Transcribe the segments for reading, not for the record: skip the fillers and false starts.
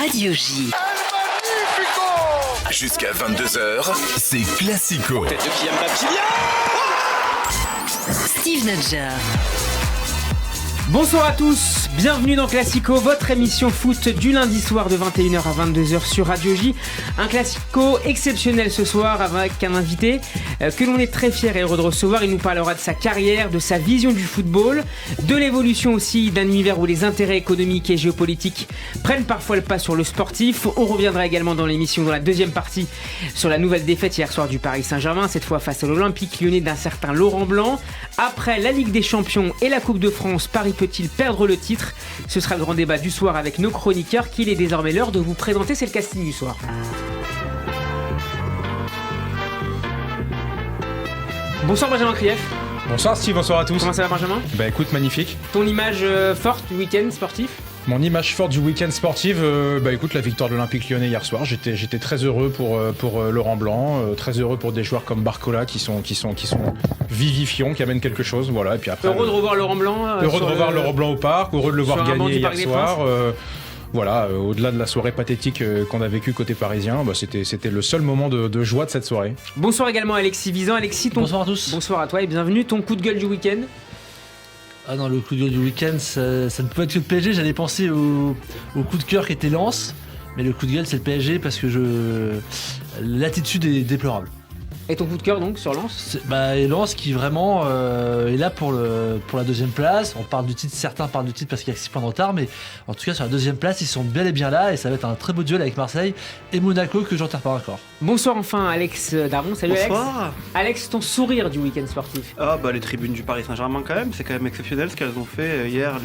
Radio J. Jusqu'à 22h, c'est Classico. Tête de Kylian Mbappé. Steve Nadjar. Bonsoir à tous, bienvenue dans Classico, votre émission foot du lundi soir de 21h à 22h sur Radio J. Un Classico exceptionnel ce soir avec un invité que l'on est très fier et heureux de recevoir. Il nous parlera de sa carrière, de sa vision du football, de l'évolution aussi d'un univers où les intérêts économiques et géopolitiques prennent parfois le pas sur le sportif. On reviendra également dans l'émission, dans la deuxième partie, sur la nouvelle défaite hier soir du Paris Saint-Germain, cette fois face à l'Olympique Lyonnais d'un certain Laurent Blanc. Après la Ligue des Champions et la Coupe de France, Paris peut-il perdre le titre? Ce sera le grand débat du soir avec nos chroniqueurs qu'il est désormais l'heure de vous présenter. C'est le casting du soir. Bonsoir Benjamin Krief. Bonsoir Steve, bonsoir à tous. Comment ça va Benjamin? Bah écoute, magnifique. Ton image forte du week-end sportif? Mon image forte du week-end sportif, bah écoute, la victoire de l'Olympique Lyonnais hier soir. J'étais très heureux pour Laurent Blanc, très heureux pour des joueurs comme Barcola qui sont vivifiants, qui amènent quelque chose. Voilà. Et puis après, heureux de revoir Laurent Blanc. Heureux de revoir Laurent Blanc au parc, heureux de le voir gagner hier soir. Voilà, au-delà de la soirée pathétique qu'on a vécue côté parisien, bah c'était le seul moment de joie de cette soirée. Bonsoir également Alexis Visan. Alexis, bonsoir à tous. Bonsoir à toi et bienvenue. Ton coup de gueule du week-end? Ah non, le coup de gueule du week-end, ça ne pouvait être que le PSG. J'allais penser au coup de cœur qui était Lens, mais le coup de gueule c'est le PSG parce que l'attitude est déplorable. Et ton coup de cœur donc sur Lens? Lens qui vraiment est là pour la deuxième place. On parle du titre, certains parlent du titre parce qu'il y a 6 points de retard, mais en tout cas sur la deuxième place ils sont bel et bien là et ça va être un très beau duel avec Marseille et Monaco que j'enterre pas encore. Bonsoir enfin Alex Darmon, salut. Bonsoir. Alex, ton sourire du week-end sportif? Les tribunes du Paris Saint-Germain quand même, c'est quand même exceptionnel ce qu'elles ont fait hier.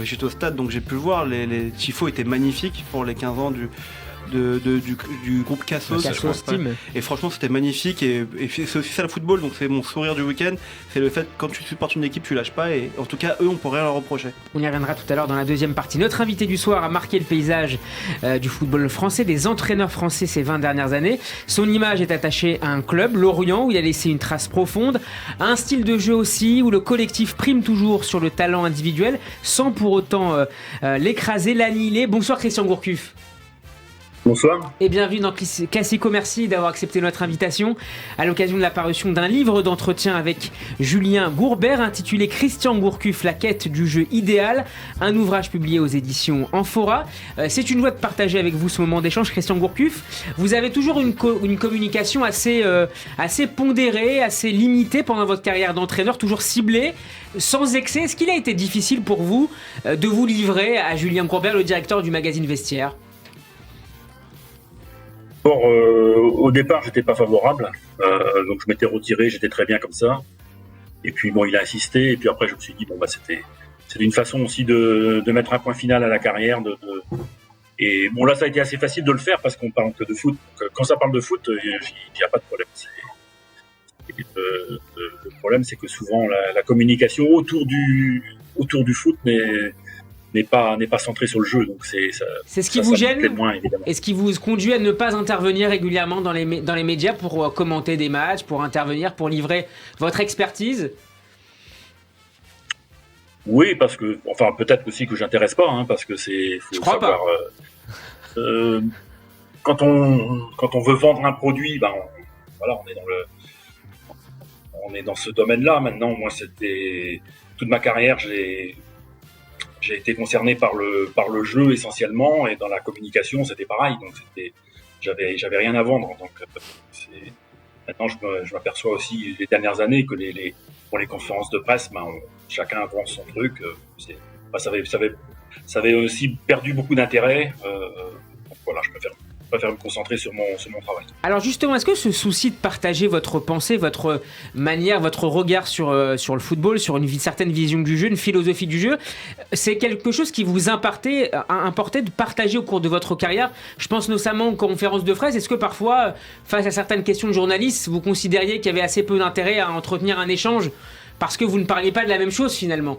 J'étais au stade donc j'ai pu le voir, les tifos étaient magnifiques pour les 15 ans du groupe Cassos, Team. Et franchement c'était magnifique et c'est aussi ça le football, donc c'est mon sourire du week-end, c'est le fait que quand tu supportes une équipe tu lâches pas et en tout cas eux on peut rien leur reprocher. On y reviendra tout à l'heure dans la deuxième partie. Notre invité du soir a marqué le paysage du football français, des entraîneurs français ces 20 dernières années. Son image est attachée à un club, Lorient, où il a laissé une trace profonde, à un style de jeu aussi où le collectif prime toujours sur le talent individuel sans pour autant l'écraser, l'annihiler. Bonsoir Christian Gourcuff. Bonsoir. Et bienvenue dans Classico, merci d'avoir accepté notre invitation à l'occasion de la parution d'un livre d'entretien avec Julien Gourbert intitulé Christian Gourcuff, la quête du jeu idéal, un ouvrage publié aux éditions Amphora. C'est une joie de partager avec vous ce moment d'échange. Christian Gourcuff, vous avez toujours une communication assez pondérée, assez limitée pendant votre carrière d'entraîneur, toujours ciblée, sans excès. Est-ce qu'il a été difficile pour vous de vous livrer à Julien Gourbert, le directeur du magazine Vestiaire? Au départ, j'étais pas favorable, donc je m'étais retiré, j'étais très bien comme ça. Et puis il a insisté, et puis après je me suis dit c'était une façon aussi de mettre un point final à la carrière. Et là ça a été assez facile de le faire parce qu'on parle que de foot. Donc, quand ça parle de foot, il n'y a pas de problème. Le problème c'est que souvent la communication autour du foot n'est pas centré sur le jeu, donc c'est ce qui vous gêne moins, évidemment. Et ce qui vous conduit à ne pas intervenir régulièrement dans les médias pour commenter des matchs, pour intervenir, pour livrer votre expertise? Oui, parce que peut-être aussi que j'intéresse pas, parce que je crois savoir, pas. Quand on veut vendre un produit, on est dans ce domaine-là. Maintenant, moi, c'était toute ma carrière, j'ai été concerné par le jeu essentiellement, et dans la communication c'était pareil, donc j'avais rien à vendre. Donc maintenant je m'aperçois aussi les dernières années que pour les conférences de presse, chacun vend son truc. Ça avait aussi perdu beaucoup d'intérêt. Donc voilà, je préfère me concentrer sur mon travail. Alors justement, est-ce que ce souci de partager votre pensée, votre manière, votre regard sur le football, sur une certaine vision du jeu, une philosophie du jeu, c'est quelque chose qui vous importait de partager au cours de votre carrière? Je pense notamment aux conférences de presse. Est-ce que parfois, face à certaines questions de journalistes, vous considériez qu'il y avait assez peu d'intérêt à entretenir un échange parce que vous ne parliez pas de la même chose finalement?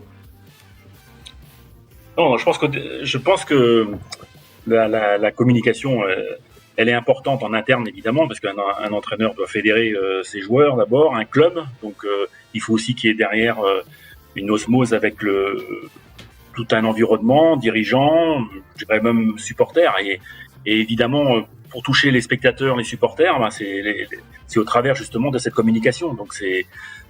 Non, je pense que la communication, elle est importante en interne évidemment, parce qu'un entraîneur doit fédérer ses joueurs d'abord, un club, donc il faut aussi qu'il y ait derrière une osmose avec tout un environnement, dirigeants, je dirais même supporters. Et évidemment, pour toucher les spectateurs, les supporters, c'est au travers justement de cette communication. Donc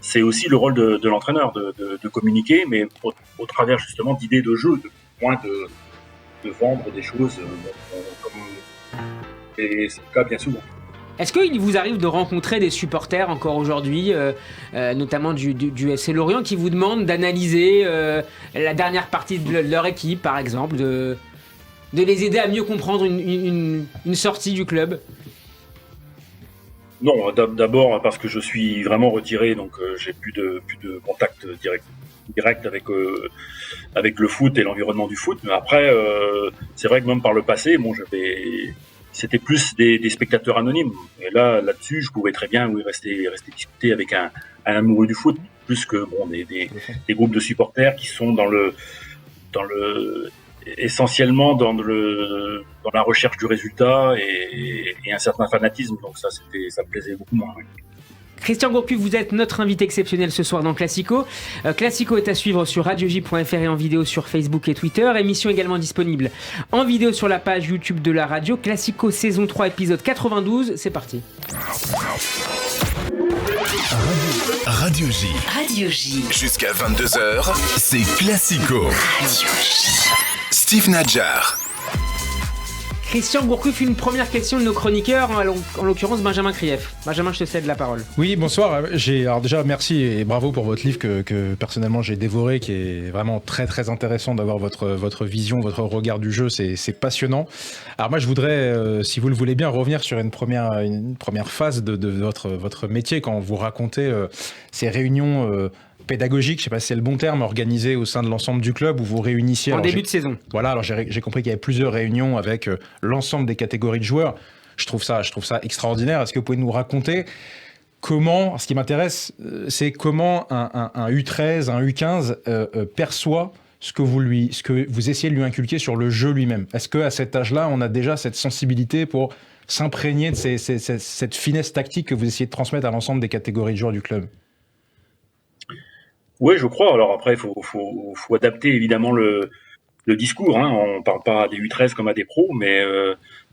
c'est aussi le rôle de l'entraîneur de communiquer, mais au travers justement d'idées de jeu, de moins de vendre des choses comme et c'est le cas bien souvent. Est-ce qu'il vous arrive de rencontrer des supporters encore aujourd'hui, notamment du FC Lorient, qui vous demandent d'analyser la dernière partie de leur équipe, par exemple, de les aider à mieux comprendre une sortie du club? Non, d'abord parce que je suis vraiment retiré, donc j'ai plus de contact direct avec le foot et l'environnement du foot. Mais après, c'est vrai que même par le passé, c'était plus des spectateurs anonymes. Et là-dessus, je pouvais très bien rester discuter avec un amoureux du foot, plus que des groupes de supporters qui sont essentiellement dans la recherche du résultat et un certain fanatisme. Donc ça me plaisait beaucoup moins. Oui. Christian Gourcuff, vous êtes notre invité exceptionnel ce soir dans Classico. Classico est à suivre sur radioj.fr et en vidéo sur Facebook et Twitter. Émission également disponible en vidéo sur la page YouTube de la radio. Classico saison 3 épisode 92, c'est parti. Radio J. Radio J. Jusqu'à 22h, c'est Classico. Radio J. Steve Nadjar. Christian Gourcuff, une première question de nos chroniqueurs, en l'occurrence Benjamin Krief. Benjamin, je te cède la parole. Oui, bonsoir. Alors déjà, merci et bravo pour votre livre que personnellement j'ai dévoré, qui est vraiment très très intéressant d'avoir votre vision, votre regard du jeu, c'est passionnant. Alors moi, je voudrais, si vous le voulez bien, revenir sur une première phase de votre métier, quand vous racontez ces réunions pédagogique, je ne sais pas si c'est le bon terme, organisé au sein de l'ensemble du club où vous réunissiez... En début de saison. Voilà, alors j'ai compris qu'il y avait plusieurs réunions avec l'ensemble des catégories de joueurs. Je trouve ça extraordinaire. Est-ce que vous pouvez nous raconter comment, ce qui m'intéresse, c'est comment un U13, un U15 perçoit ce que vous essayez de lui inculquer sur le jeu lui-même. Est-ce qu'à cet âge-là, on a déjà cette sensibilité pour s'imprégner de cette finesse tactique que vous essayez de transmettre à l'ensemble des catégories de joueurs du club ? Oui, je crois. Alors après, il faut adapter évidemment le discours. Hein. On ne parle pas à des U13 comme à des pros, mais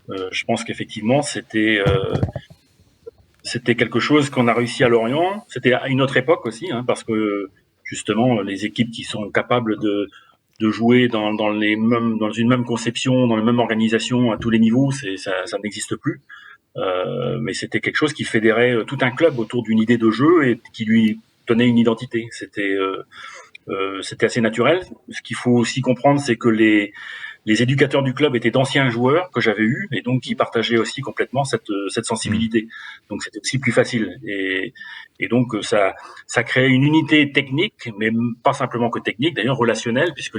je pense qu'effectivement, c'était quelque chose qu'on a réussi à Lorient. C'était à une autre époque aussi, hein, parce que justement, les équipes qui sont capables de jouer dans une même conception, dans la même organisation à tous les niveaux, ça n'existe plus. Mais c'était quelque chose qui fédérait tout un club autour d'une idée de jeu et qui lui donnait une identité. C'était assez naturel. Ce qu'il faut aussi comprendre, c'est que les éducateurs du club étaient d'anciens joueurs que j'avais eus et donc qui partageaient aussi complètement cette sensibilité. Donc c'était aussi plus facile. Et donc ça créait une unité technique, mais pas simplement que technique, d'ailleurs relationnelle, puisque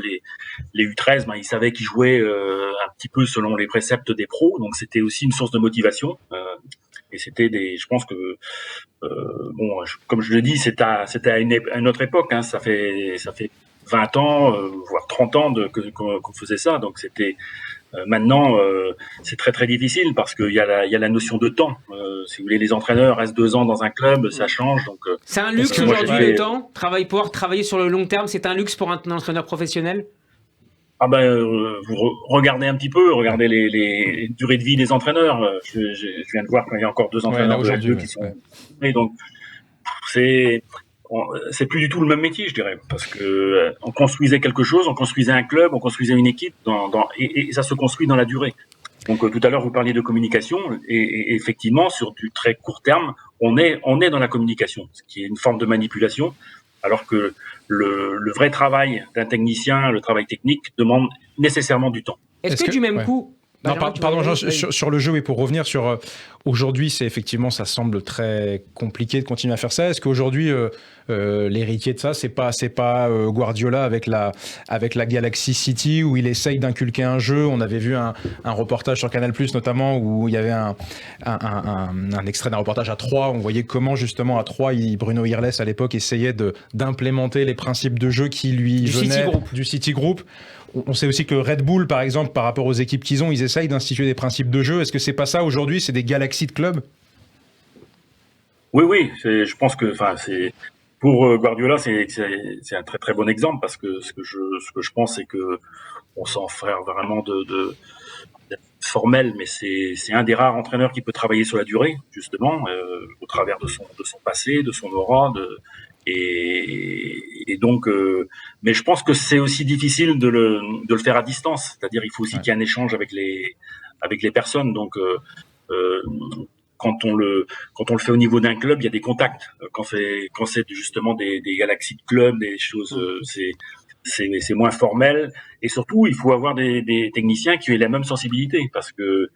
les U13, ils savaient qu'ils jouaient un petit peu selon les préceptes des pros. Donc c'était aussi une source de motivation. Et c'était je pense que comme je le dis, c'était à une autre époque, hein, ça fait 20 ans, voire 30 ans qu'on faisait ça. Donc c'était maintenant c'est très très difficile parce qu'il y a la notion de temps. Si vous voulez, les entraîneurs restent 2 ans dans un club, ça change. Donc c'est un luxe aujourd'hui le temps. Pouvoir travailler sur le long terme, c'est un luxe pour un entraîneur professionnel. Ah vous regardez un petit peu, regardez les durées de vie des entraîneurs. Je viens de voir qu'il y a encore 2 entraîneurs aujourd'hui qui sont. Et donc c'est plus du tout le même métier, je dirais, parce que on construisait quelque chose, on construisait un club, on construisait une équipe, et ça se construit dans la durée. Donc tout à l'heure vous parliez de communication, et effectivement sur du très court terme, on est dans la communication, ce qui est une forme de manipulation. Alors que le vrai travail d'un technicien, le travail technique, demande nécessairement du temps. Est-ce que du même coup... Non, pardon, Jean, sur le jeu, et pour revenir sur aujourd'hui, ça semble très compliqué de continuer à faire ça. Est-ce qu'aujourd'hui, l'héritier de ça, c'est pas Guardiola avec la Galaxy City, où il essaye d'inculquer un jeu? On avait vu un reportage sur Canal+, notamment, où il y avait un extrait d'un reportage à Troyes. On voyait comment, justement, à Troyes, Bruno Irles, à l'époque, essayait d'implémenter les principes de jeu qui lui venaient du Citigroup. On sait aussi que Red Bull, par exemple, par rapport aux équipes qu'ils ont, ils essayent d'instituer des principes de jeu. Est-ce que c'est pas ça aujourd'hui? C'est des galaxies de clubs? Oui. Je pense que, Pour Guardiola, c'est un très très bon exemple parce que ce que je pense, c'est que on s'en fait vraiment de formel, mais c'est un des rares entraîneurs qui peut travailler sur la durée, justement, au travers de son passé, de son aura, et donc, mais je pense que c'est aussi difficile de le faire à distance. C'est-à-dire, il faut aussi qu'il y ait un échange avec les personnes. Donc, quand on le fait au niveau d'un club, il y a des contacts. Quand c'est justement des galaxies de clubs, des choses, c'est moins formel. Et surtout, il faut avoir des techniciens qui aient la même sensibilité, parce que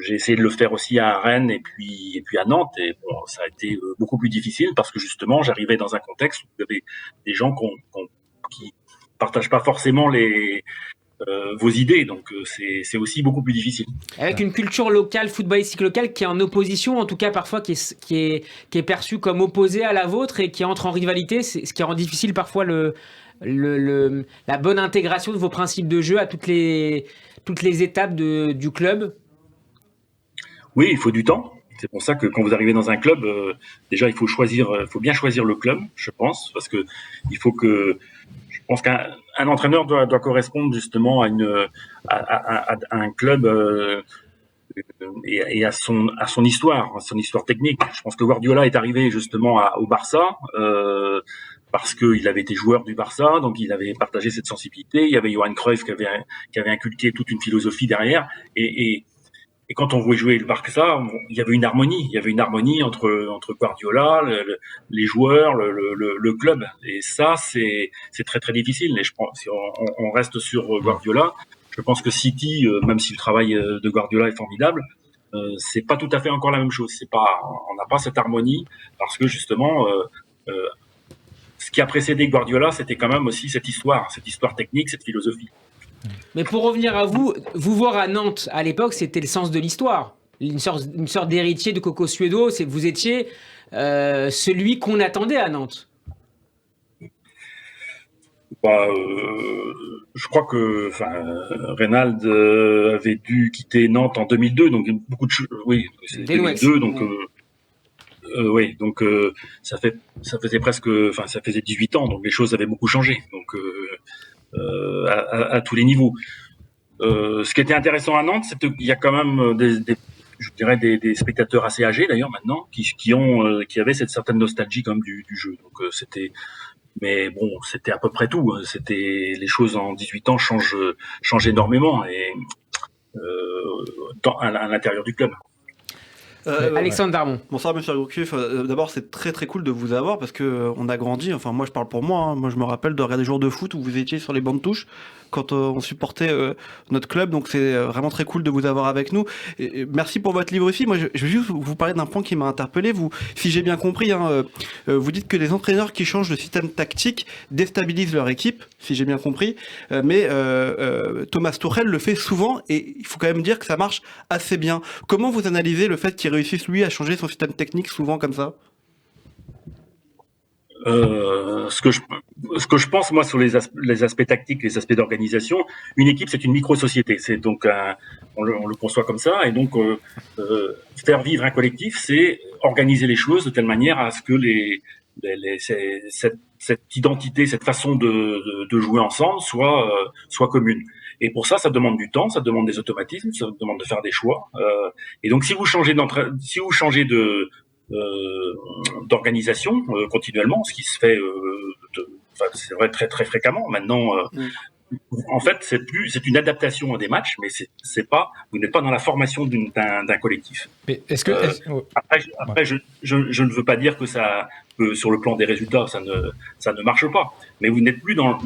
j'ai essayé de le faire aussi à Rennes et puis à Nantes, et bon, ça a été beaucoup plus difficile parce que justement, j'arrivais dans un contexte où il y avait des gens qui partagent pas forcément vos idées, donc c'est aussi beaucoup plus difficile. Avec une culture locale, footballistique locale, qui est en opposition, en tout cas parfois qui est perçue comme opposée à la vôtre et qui entre en rivalité, c'est ce qui rend difficile parfois la bonne intégration de vos principes de jeu à toutes les étapes du club. Oui, il faut du temps. C'est pour ça que quand vous arrivez dans un club, déjà il faut bien choisir le club, je pense, parce que je pense qu'un entraîneur doit correspondre justement à un club et à son histoire technique. Je pense que Guardiola est arrivé justement au Barça parce qu'il avait été joueur du Barça, donc il avait partagé cette sensibilité. Il y avait Johan Cruyff qui avait inculqué toute une philosophie derrière, et quand on voulait jouer le Barça, il y avait une harmonie entre Guardiola, les joueurs, le club. Et ça, c'est très très difficile. Et je pense, si on reste sur Guardiola, je pense que City, même si le travail de Guardiola est formidable, c'est pas tout à fait encore la même chose. On n'a pas cette harmonie parce que justement, ce qui a précédé Guardiola, c'était quand même aussi cette histoire technique, cette philosophie. Mais pour revenir à vous voir à Nantes à l'époque, c'était le sens de l'histoire. Une sorte d'héritier de Coco Suedo, vous étiez celui qu'on attendait à Nantes. Je crois que Reynald avait dû quitter Nantes en 2002, donc beaucoup de choses. Oui, c'est 2002, donc oui, donc ça faisait ça faisait 18 ans, donc les choses avaient beaucoup changé. Donc à tous les niveaux. Ce qui était intéressant à Nantes, c'est qu'il y a quand même des spectateurs assez âgés d'ailleurs maintenant qui avaient cette certaine nostalgie comme du jeu. Donc mais bon, c'était à peu près tout. Les choses en 18 ans changent énormément et à l'intérieur du club. Alexandre Darmon. Bonsoir Monsieur Gourcuff. D'abord, c'est très très cool de vous avoir parce que on a grandi. Enfin, moi je parle pour moi. Moi je me rappelle de regarder des jours de foot où vous étiez sur les bancs de touche quand on supportait notre club. Donc c'est vraiment très cool de vous avoir avec nous. Et merci pour votre livre aussi. Moi je vais juste vous parler d'un point qui m'a interpellé. Vous, si j'ai bien compris, vous dites que les entraîneurs qui changent de système tactique déstabilisent leur équipe, si j'ai bien compris. Mais Thomas Tuchel le fait souvent et il faut quand même dire que ça marche assez bien. Comment vous analysez le fait qu'il réussisse lui à changer son système technique souvent comme ça? Ce que je pense moi sur les aspects tactiques, les aspects d'organisation, une équipe c'est une micro-société, c'est donc on le conçoit comme ça, et donc faire vivre un collectif, c'est organiser les choses de telle manière à ce que cette identité, cette façon de jouer ensemble soit commune. Et pour ça demande du temps, ça demande des automatismes, ça demande de faire des choix. Et donc si vous changez d'organisation continuellement, ce qui se fait, c'est vrai très très fréquemment maintenant. En fait, c'est une adaptation à des matchs, mais vous n'êtes pas dans la formation d'un collectif. Mais est-ce que après, je ne veux pas dire que sur le plan des résultats, ça ne marche pas. Mais vous n'êtes plus dans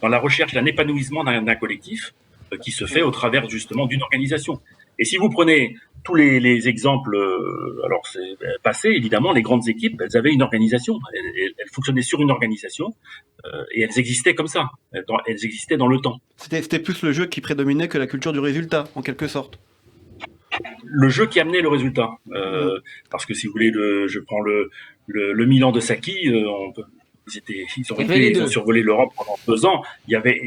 la recherche d'un épanouissement d'un collectif qui se fait au travers justement d'une organisation. Et si vous prenez tous les exemples, alors c'est passé, évidemment, les grandes équipes, elles avaient une organisation, elles fonctionnaient sur une organisation, et elles existaient comme ça, elles existaient dans le temps. C'était plus le jeu qui prédominait que la culture du résultat, en quelque sorte. Le jeu qui amenait le résultat, parce que si vous voulez, je prends le Milan de Sacchi, ils ont survolé l'Europe pendant 2 ans.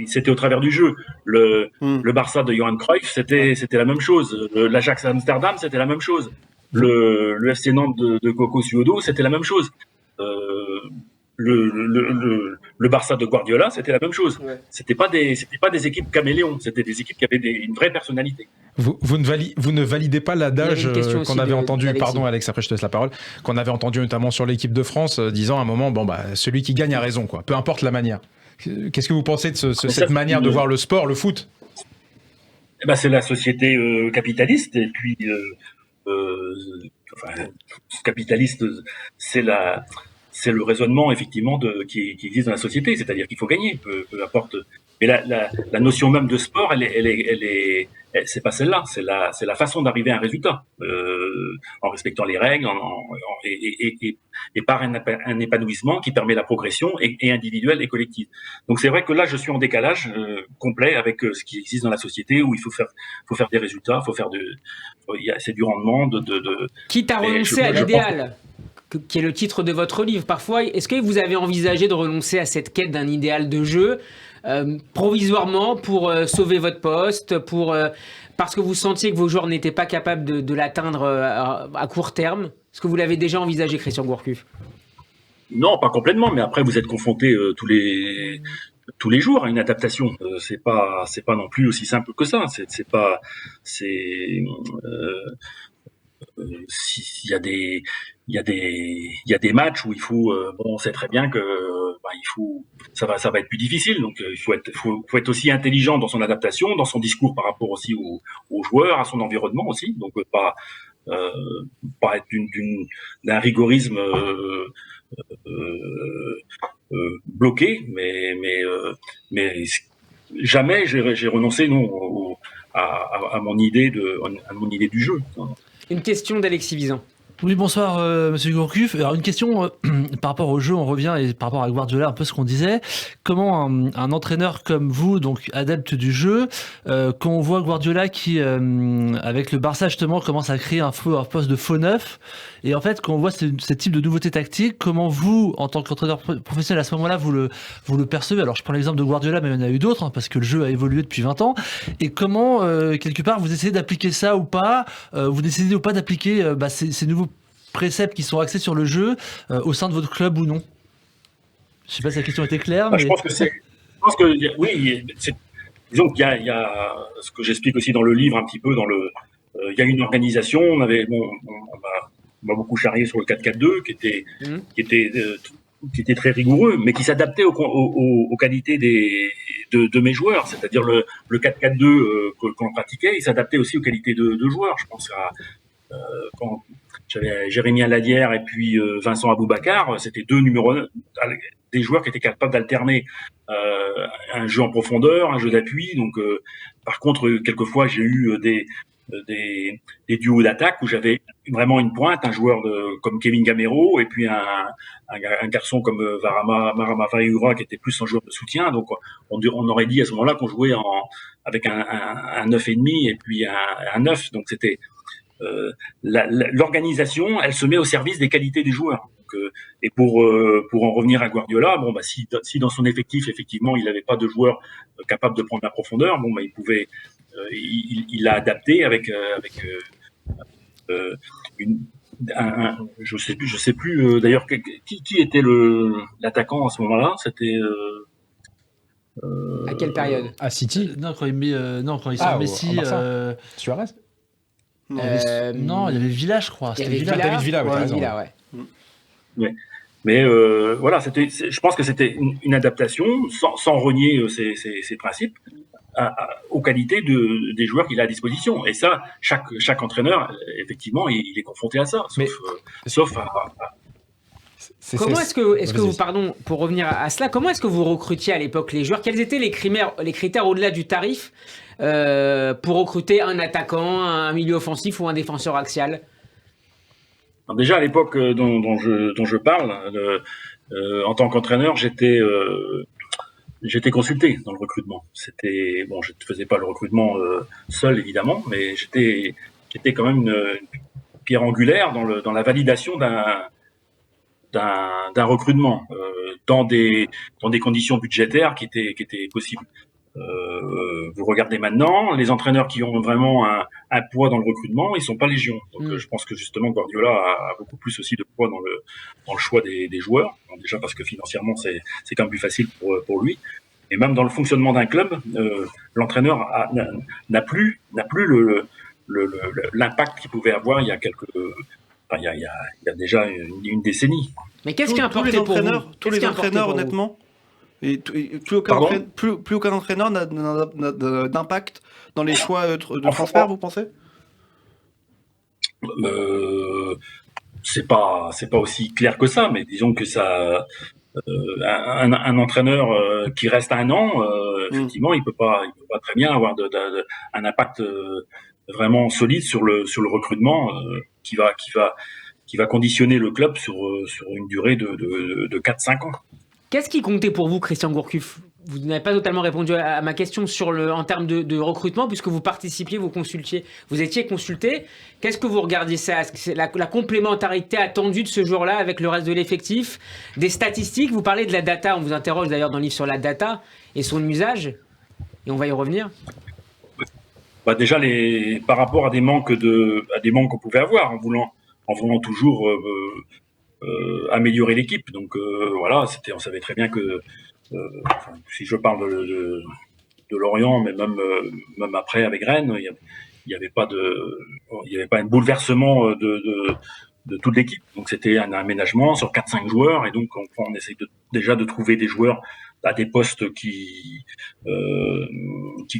C'était au travers du jeu. Le Barça de Johan Cruyff, c'était la même chose. L'Ajax Amsterdam, c'était la même chose. Le FC Nantes de Coco Suodo, c'était la même chose. le Barça de Guardiola, c'était la même chose. Ouais. C'était pas des équipes caméléons, c'était des équipes qui avaient une vraie personnalité. Vous ne validez pas l'adage Il y avait une question aussi qu'on avait entendu, d'Alexis. pardon Alex, après je te laisse la parole, qu'on avait entendu notamment sur l'équipe de France, disant à un moment, celui qui gagne a raison, quoi, peu importe la manière. Qu'est-ce que vous pensez de cette manière de voir le sport, le foot ? Eh ben, c'est la société capitaliste, et puis capitaliste, c'est le raisonnement effectivement qui existe dans la société, c'est-à-dire qu'il faut gagner, peu importe. Mais la notion même de sport, c'est pas celle-là, c'est la façon d'arriver à un résultat, en respectant les règles, et par un épanouissement qui permet la progression et individuelle et collective. Donc c'est vrai que là je suis en décalage complet avec ce qui existe dans la société, où il faut faire des résultats, c'est du rendement Quitte à renoncer à l'idéal, qui est le titre de votre livre. Parfois, est-ce que vous avez envisagé de renoncer à cette quête d'un idéal de jeu provisoirement pour sauver votre poste, parce que vous sentiez que vos joueurs n'étaient pas capables de l'atteindre à court terme? Est-ce que vous l'avez déjà envisagé, Christian Gourcuff? Non, pas complètement, mais après vous êtes confronté tous les jours à une adaptation. C'est pas non plus aussi simple que ça. Il y a des matchs où il faut on sait très bien que ça va être plus difficile, donc il faut être aussi intelligent dans son adaptation, dans son discours par rapport aussi aux joueurs, à son environnement aussi, donc pas être d'un rigorisme bloqué, mais jamais j'ai renoncé à mon idée du jeu. Une question d'Alexis Vizan. Oui, bonsoir, monsieur Gourcuff. Alors, une question par rapport au jeu, on revient, et par rapport à Guardiola, un peu ce qu'on disait. Comment un entraîneur comme vous, donc adepte du jeu, quand on voit Guardiola qui, avec le Barça justement, commence à créer un poste de faux neuf, et en fait, quand on voit ce type de nouveauté tactique, comment vous, en tant qu'entraîneur professionnel, à ce moment-là, vous le percevez? Alors, je prends l'exemple de Guardiola, mais il y en a eu d'autres, parce que le jeu a évolué depuis 20 ans. Et comment, quelque part, vous essayez d'appliquer ça ou pas? Vous décidez ou pas d'appliquer ces nouveaux préceptes qui sont axés sur le jeu au sein de votre club ou non? Je sais pas si la question était claire, mais... Je pense que oui, disons qu'il y a ce que j'explique aussi dans le livre un petit peu, il y a une organisation, on m'a beaucoup charrié sur le 4-4-2 qui était très rigoureux, mais qui s'adaptait aux qualités de mes joueurs, c'est-à-dire le 4-4-2 que l'on pratiquait, il s'adaptait aussi aux qualités de joueurs. Je pense à quand j'avais Jérémy Aladière et puis Vincent Aboubakar, c'était deux numéros 1, des joueurs qui étaient capables d'alterner un jeu en profondeur, un jeu d'appui. Donc, par contre, quelquefois, j'ai eu des duos d'attaque où j'avais vraiment une pointe, un joueur comme Kevin Gamero, et puis un garçon comme Marama Faïura qui était plus un joueur de soutien. Donc, on aurait dit à ce moment-là qu'on jouait avec un 9,5 et puis un 9. Donc, c'était l'organisation, elle se met au service des qualités des joueurs. Donc, et pour en revenir à Guardiola, si dans son effectif effectivement il n'avait pas de joueurs capables de prendre la profondeur, il pouvait, il l'a adapté avec je sais plus d'ailleurs qui était l'attaquant à ce moment-là. C'était à quelle période? À City? Non, quand il sort Messi. Suarez? Non, il y avait Villa, je crois. Il y avait David Villa, ouais, Villa, ouais. Mais voilà, je pense que c'était une adaptation sans renier ses principes aux qualités des joueurs qu'il a à disposition. Et ça, chaque entraîneur, effectivement, il est confronté à ça. Sauf à Comment est-ce que vous, pardon, pour revenir à cela, comment est-ce que vous recrutiez à l'époque les joueurs? Quels étaient les critères au-delà du tarif pour recruter un attaquant, un milieu offensif ou un défenseur axial? Alors déjà à l'époque dont je parle, en tant qu'entraîneur, j'étais consulté dans le recrutement. Je ne faisais pas le recrutement seul évidemment, mais j'étais quand même une pierre angulaire dans la validation d'un recrutement dans des conditions budgétaires qui étaient possibles. Vous regardez maintenant les entraîneurs qui ont vraiment un poids dans le recrutement, ils sont pas légion. Donc je pense que justement Guardiola a beaucoup plus aussi de poids dans le choix des joueurs. Donc, déjà parce que financièrement c'est quand même plus facile pour lui. Et même dans le fonctionnement d'un club, l'entraîneur n'a plus l'impact qu'il pouvait avoir il y a il y a déjà une décennie. Mais qu'est-ce qui a importé pour vous? Tous les entraîneurs, honnêtement, plus aucun entraîneur n'a d'impact dans les choix de transfert, vous pensez? C'est pas aussi clair que ça, mais disons que ça, un entraîneur qui reste 1 an, effectivement, il peut pas très bien avoir un impact vraiment solide sur le recrutement qui va conditionner le club sur une durée de 4-5 ans. Qu'est-ce qui comptait pour vous, Christian Gourcuff? Vous n'avez pas totalement répondu à ma question en termes de recrutement, puisque vous participiez, vous consultiez, vous étiez consulté. Qu'est-ce que vous regardiez ça? Est-ce que c'est la complémentarité attendue de ce joueur-là avec le reste de l'effectif? Des statistiques? Vous parlez de la data, on vous interroge d'ailleurs dans le livre sur la data et son usage, et on va y revenir. Déjà, par rapport à des manques qu'on pouvait avoir en voulant toujours améliorer l'équipe. Donc voilà, on savait très bien que si je parle de Lorient, mais même après avec Rennes, il n'y avait pas un bouleversement de toute l'équipe. Donc c'était un aménagement sur 4-5 joueurs, et donc on essaie déjà de trouver des joueurs à des postes qui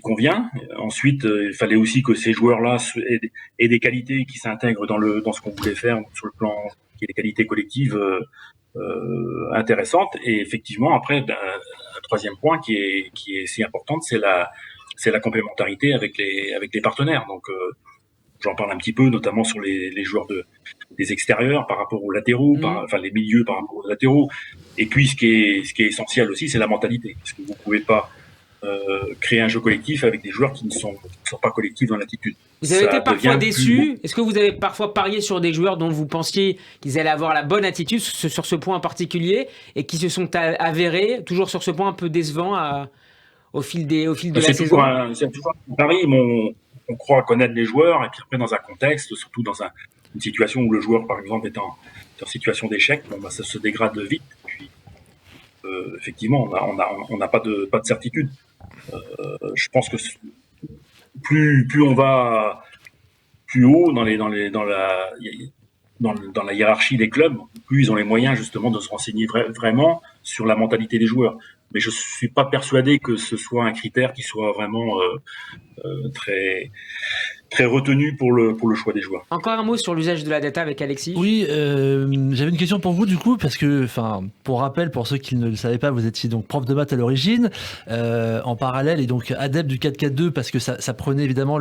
convient. Ensuite, il fallait aussi que ces joueurs-là aient des qualités qui s'intègrent dans ce qu'on voulait faire sur le plan, qui est des qualités collectives intéressantes. Et effectivement, après, un troisième point qui est si importante, c'est la complémentarité avec les partenaires. Donc j'en parle un petit peu, notamment sur les joueurs des extérieurs par rapport aux latéraux, les milieux par rapport aux latéraux. Et puis ce qui est essentiel aussi, c'est la mentalité, parce que vous pouvez pas créer un jeu collectif avec des joueurs qui ne sont pas collectifs dans l'attitude. Vous avez été parfois déçu. Est-ce que vous avez parfois parié sur des joueurs dont vous pensiez qu'ils allaient avoir la bonne attitude sur ce point en particulier, et qui se sont avérés toujours sur ce point un peu décevant au fil de la saison? C'est toujours un pari. On croit connaître les joueurs, et puis après dans un contexte, surtout dans une situation où le joueur par exemple est en situation d'échec, ça se dégrade vite. Puis effectivement, on n'a pas de certitude. Je pense que plus on va plus haut dans la hiérarchie des clubs, plus ils ont les moyens justement de se renseigner vraiment sur la mentalité des joueurs. Mais je suis pas persuadé que ce soit un critère qui soit vraiment très très retenu pour le choix des joueurs. Encore un mot sur l'usage de la data avec Alexis. Oui, j'avais une question pour vous du coup, parce que, pour rappel, pour ceux qui ne le savaient pas, vous étiez donc prof de maths à l'origine, en parallèle, et donc adepte du 4-4-2, parce que ça prenait évidemment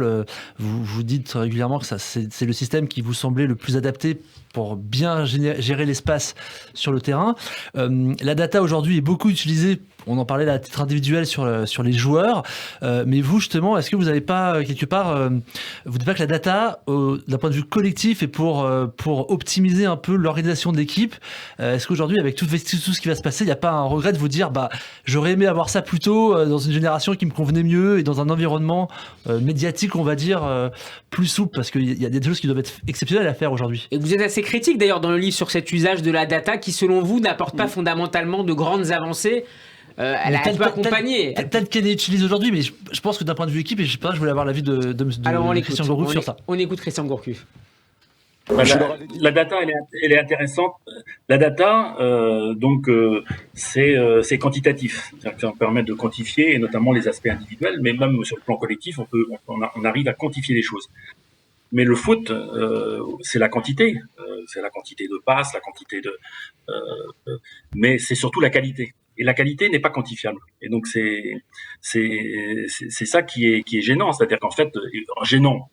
vous dites régulièrement que c'est le système qui vous semblait le plus adapté pour bien gérer l'espace sur le terrain. La data aujourd'hui est beaucoup utilisée, on en parlait à titre individuel sur les joueurs, mais vous justement, est-ce que vous n'avez pas quelque part, vous dites pas que la data, d'un point de vue collectif et pour optimiser un peu l'organisation de l'équipe, est-ce qu'aujourd'hui avec tout ce qui va se passer, il n'y a pas un regret de vous dire j'aurais aimé avoir ça plus tôt dans une génération qui me convenait mieux et dans un environnement médiatique, on va dire, plus souple, parce qu'il y a des choses qui doivent être exceptionnelles à faire aujourd'hui. Et vous êtes assez critique d'ailleurs dans le livre sur cet usage de la data qui, selon vous, n'apporte pas fondamentalement de grandes avancées. Elle peut accompagner. Peut-être qu'elle est utilisée aujourd'hui, mais je pense que d'un point de vue équipe, et je voulais avoir l'avis de Christian Gourcuff sur ça. On écoute Christian Gourcuff. La data, elle est intéressante. La data, c'est quantitatif. Ça permet de quantifier, et notamment les aspects individuels, mais même sur le plan collectif, on arrive à quantifier les choses. Mais le foot, c'est la quantité. C'est la quantité de passes, la quantité mais c'est surtout la qualité. Et la qualité n'est pas quantifiable. Et donc c'est ça qui est gênant. C'est-à-dire qu'en fait, gênant,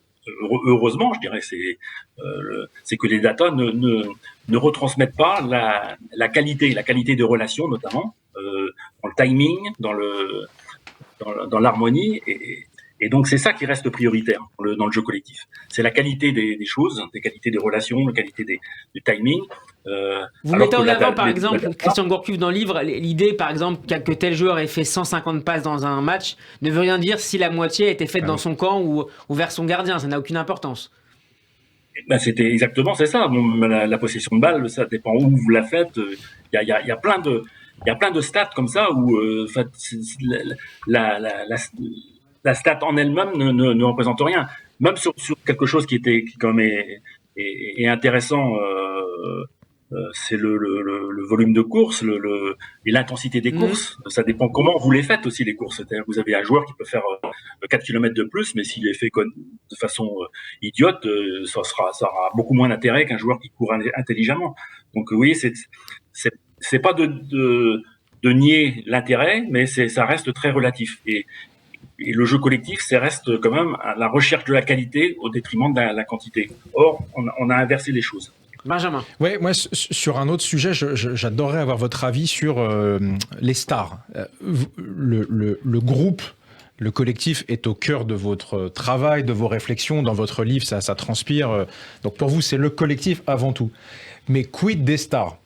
heureusement, je dirais, c'est que les data ne retransmettent pas la qualité de relation, notamment dans le timing, dans l'harmonie, Et donc c'est ça qui reste prioritaire dans le jeu collectif. C'est la qualité des choses, des qualités des relations, la qualité du timing. Vous mettez en avant, par exemple, Christian Gourcuff dans le livre, l'idée, par exemple, que tel joueur ait fait 150 passes dans un match ne veut rien dire si la moitié a été faite dans son camp ou vers son gardien. Ça n'a aucune importance. Ben c'était exactement, c'est ça. Bon, la possession de balle, ça dépend où vous la faites. Il y a plein de stats comme ça où la stat en elle-même ne représente rien. Même sur quelque chose qui quand même est intéressant, c'est le volume de course, et l'intensité des courses. Ça dépend comment vous les faites aussi, les courses. C'est-à-dire, vous avez un joueur qui peut faire 4 km de plus, mais s'il les fait de façon idiote, ça aura beaucoup moins d'intérêt qu'un joueur qui court intelligemment. Donc, vous voyez, c'est pas de nier l'intérêt, mais ça reste très relatif. Et le jeu collectif, ça reste quand même la recherche de la qualité au détriment de la quantité. Or, on a inversé les choses. Benjamin. Ouais, moi, sur un autre sujet, j'adorerais avoir votre avis sur les stars. Le groupe, le collectif est au cœur de votre travail, de vos réflexions. Dans votre livre, ça transpire. Donc pour vous, c'est le collectif avant tout. Mais quid des stars ?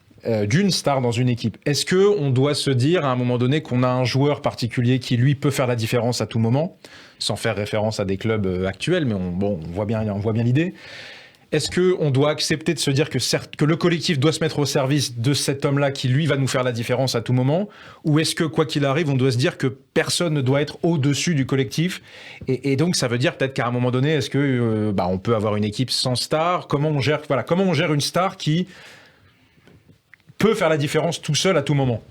D'une star dans une équipe. Est-ce qu'on doit se dire à un moment donné qu'on a un joueur particulier qui, lui, peut faire la différence à tout moment, sans faire référence à des clubs actuels, mais on voit bien l'idée. Est-ce qu'on doit accepter de se dire que le collectif doit se mettre au service de cet homme-là qui, lui, va nous faire la différence à tout moment ? Ou est-ce que, quoi qu'il arrive, on doit se dire que personne ne doit être au-dessus du collectif ? Et donc, ça veut dire peut-être qu'à un moment donné, est-ce que on peut avoir une équipe sans star ? Comment on gère une star qui peut faire la différence tout seul à tout moment?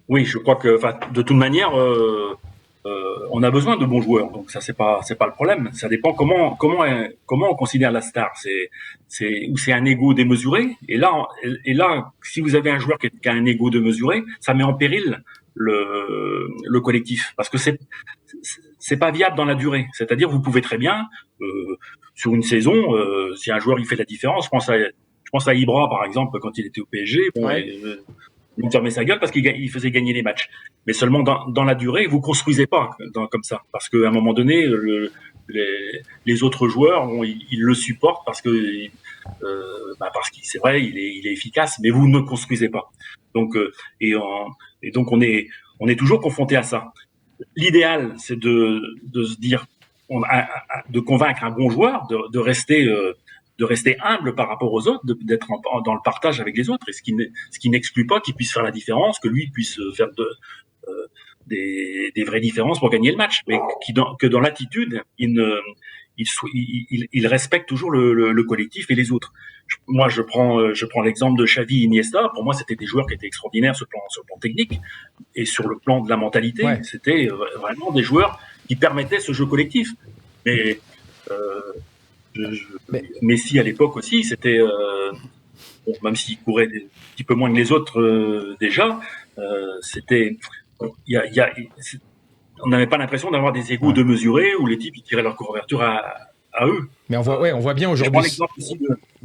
Oui, je crois que, de toute manière, on a besoin de bons joueurs. Donc ça, c'est pas le problème. Ça dépend comment on considère la star. C'est un ego démesuré. Et là, si vous avez un joueur qui a un ego démesuré, ça met en péril le collectif, parce que c'est pas viable dans la durée. C'est-à-dire, vous pouvez très bien sur une saison, si un joueur il fait la différence, je pense à Ibra par exemple quand il était au PSG, il fermait sa gueule parce qu'il faisait gagner les matchs. Mais seulement dans la durée, vous construisez pas comme ça, parce qu'à un moment donné, les autres joueurs, ils le supportent parce que c'est vrai, il est efficace, mais vous ne construisez pas. Donc et donc on est toujours confronté à ça. L'idéal, c'est de se dire, de convaincre un bon joueur de rester humble par rapport aux autres, d'être dans le partage avec les autres, et ce qui n'exclut pas qu'il puisse faire la différence, que lui puisse faire des vraies différences pour gagner le match, mais que dans l'attitude, il respecte toujours le collectif et les autres. Moi, je prends l'exemple de Xavi, Iniesta. Pour moi, c'était des joueurs qui étaient extraordinaires sur le plan technique et sur le plan de la mentalité. Ouais. C'était vraiment des joueurs qui permettaient ce jeu collectif. Mais Messi à l'époque aussi, c'était même s'il courait un petit peu moins que les autres déjà, c'était on n'avait pas l'impression d'avoir des égos démesurés où les types ils tiraient leur couverture à eux. Mais on voit bien aujourd'hui.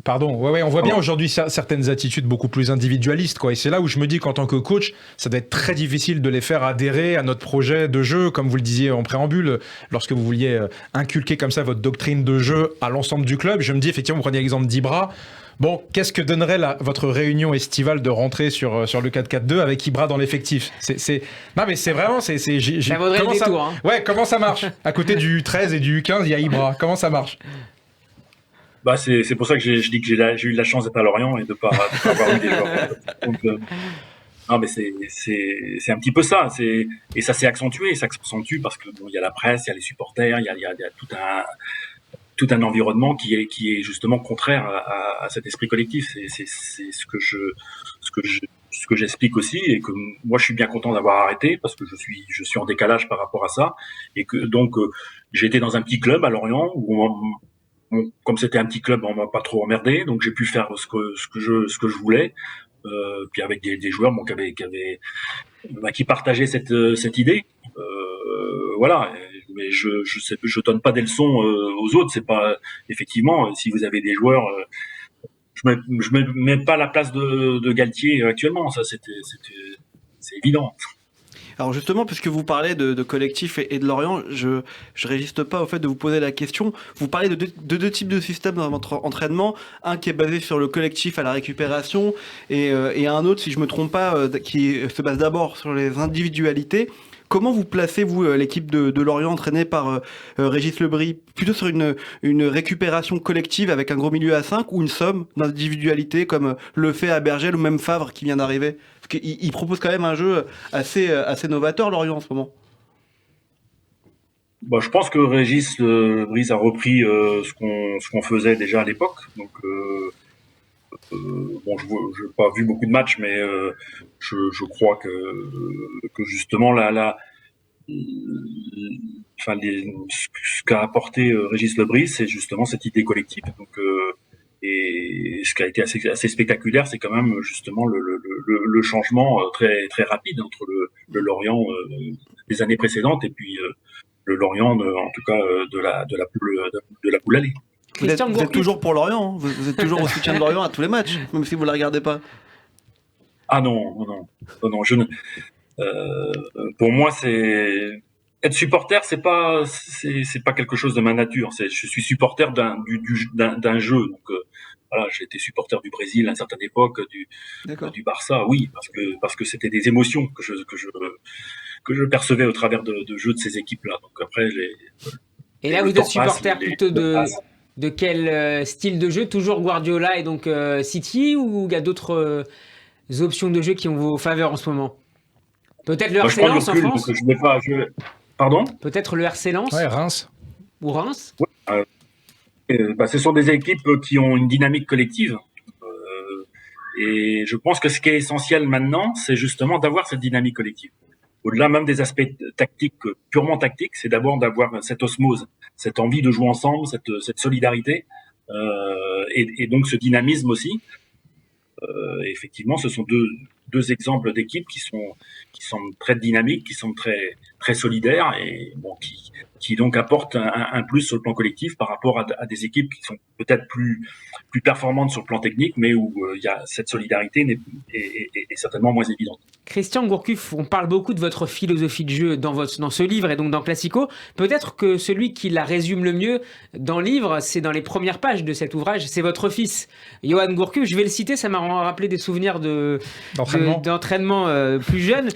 On voit bien aujourd'hui certaines attitudes beaucoup plus individualistes, quoi. Et c'est là où je me dis qu'en tant que coach, ça doit être très difficile de les faire adhérer à notre projet de jeu, comme vous le disiez en préambule, lorsque vous vouliez inculquer comme ça votre doctrine de jeu à l'ensemble du club. Je me dis effectivement, vous prenez l'exemple d'Ibra. Bon, qu'est-ce que donnerait votre réunion estivale de rentrée sur le 4-4-2 avec Ibra dans l'effectif ? Non, mais c'est vraiment... ça vaudrait le détour. Hein. Ouais, comment ça marche ? À côté du 13 et du 15, il y a Ibra. Comment ça marche ? C'est pour ça que je dis que j'ai eu de la chance d'être à Lorient et de pas avoir eu des joueurs. Donc, non, mais c'est un petit peu ça. Et ça s'est accentué. Ça s'accentue parce que il y a la presse, il y a les supporters, il y a tout un environnement qui est justement contraire à cet esprit collectif. C'est ce que j'explique aussi, et que moi je suis bien content d'avoir arrêté parce que je suis en décalage par rapport à ça, et que donc j'ai été dans un petit club à Lorient où comme c'était un petit club, on m'a pas trop emmerdé, donc j'ai pu faire ce que je voulais, puis avec des joueurs qui partageaient cette idée, voilà. Mais je donne pas des leçons aux autres. C'est pas, effectivement, si vous avez des joueurs, je me mets pas à la place de Galtier actuellement. Ça, c'est évident. Alors justement, puisque vous parlez de collectif et de Lorient, je résiste pas au fait de vous poser la question. Vous parlez de deux types de systèmes dans votre entraînement, un qui est basé sur le collectif à la récupération et un autre, si je me trompe pas, qui se base d'abord sur les individualités. Comment vous placez-vous l'équipe de Lorient entraînée par Régis Lebris? Plutôt sur une récupération collective avec un gros milieu à 5 ou une somme d'individualités comme le fait à Bergel ou même Favre qui vient d'arriver? Parce qu'il propose quand même un jeu assez novateur, Lorient, en ce moment. Bah, je pense que Régis Lebris a repris ce qu'on faisait déjà à l'époque. Donc, bon, je n'ai pas vu beaucoup de matchs, mais je crois que justement ce qu'a apporté Régis Lebris, c'est justement cette idée collective. Donc, et ce qui a été assez spectaculaire, c'est quand même justement le changement très très rapide entre le Lorient des années précédentes et puis le Lorient en tout cas de la poule allée. Vous êtes toujours pour Lorient, hein. Vous êtes toujours au soutien de Lorient à tous les matchs, même si vous ne la regardez pas. Ah non, je ne. Pour moi, c'est être supporter, c'est pas quelque chose de ma nature. Je suis supporter d'un jeu. Donc voilà, j'ai été supporter du Brésil à une certaine époque, du Barça, oui, parce que c'était des émotions que je percevais au travers de jeux de ces équipes-là. Donc après, et là, vous êtes supporter plutôt de quel style de jeu? Toujours Guardiola et donc City, ou il y a d'autres options de jeu qui ont vos faveurs en ce moment? Peut-être le RC Lens en France. Pardon? Peut-être le RC Lens. Ouais, Reims. Ou Reims. Ouais, ce sont des équipes qui ont une dynamique collective. Et je pense que ce qui est essentiel maintenant, c'est justement d'avoir cette dynamique collective. Au-delà même des aspects tactiques, purement tactiques, c'est d'abord d'avoir cette osmose, cette envie de jouer ensemble, cette solidarité, et donc ce dynamisme aussi. Effectivement, ce sont deux exemples d'équipes qui sont très dynamiques, qui sont très très solidaires et bon, qui donc apportent un plus sur le plan collectif par rapport à des équipes qui sont peut-être plus performantes sur le plan technique, mais où il y a cette solidarité est certainement moins évidente. Christian Gourcuff, on parle beaucoup de votre philosophie de jeu dans ce livre et donc dans Classico. Peut-être que celui qui la résume le mieux dans le livre, c'est dans les premières pages de cet ouvrage, c'est votre fils, Johan Gourcuff. Je vais le citer, ça m'a rappelé des souvenirs d'entraînement plus jeune.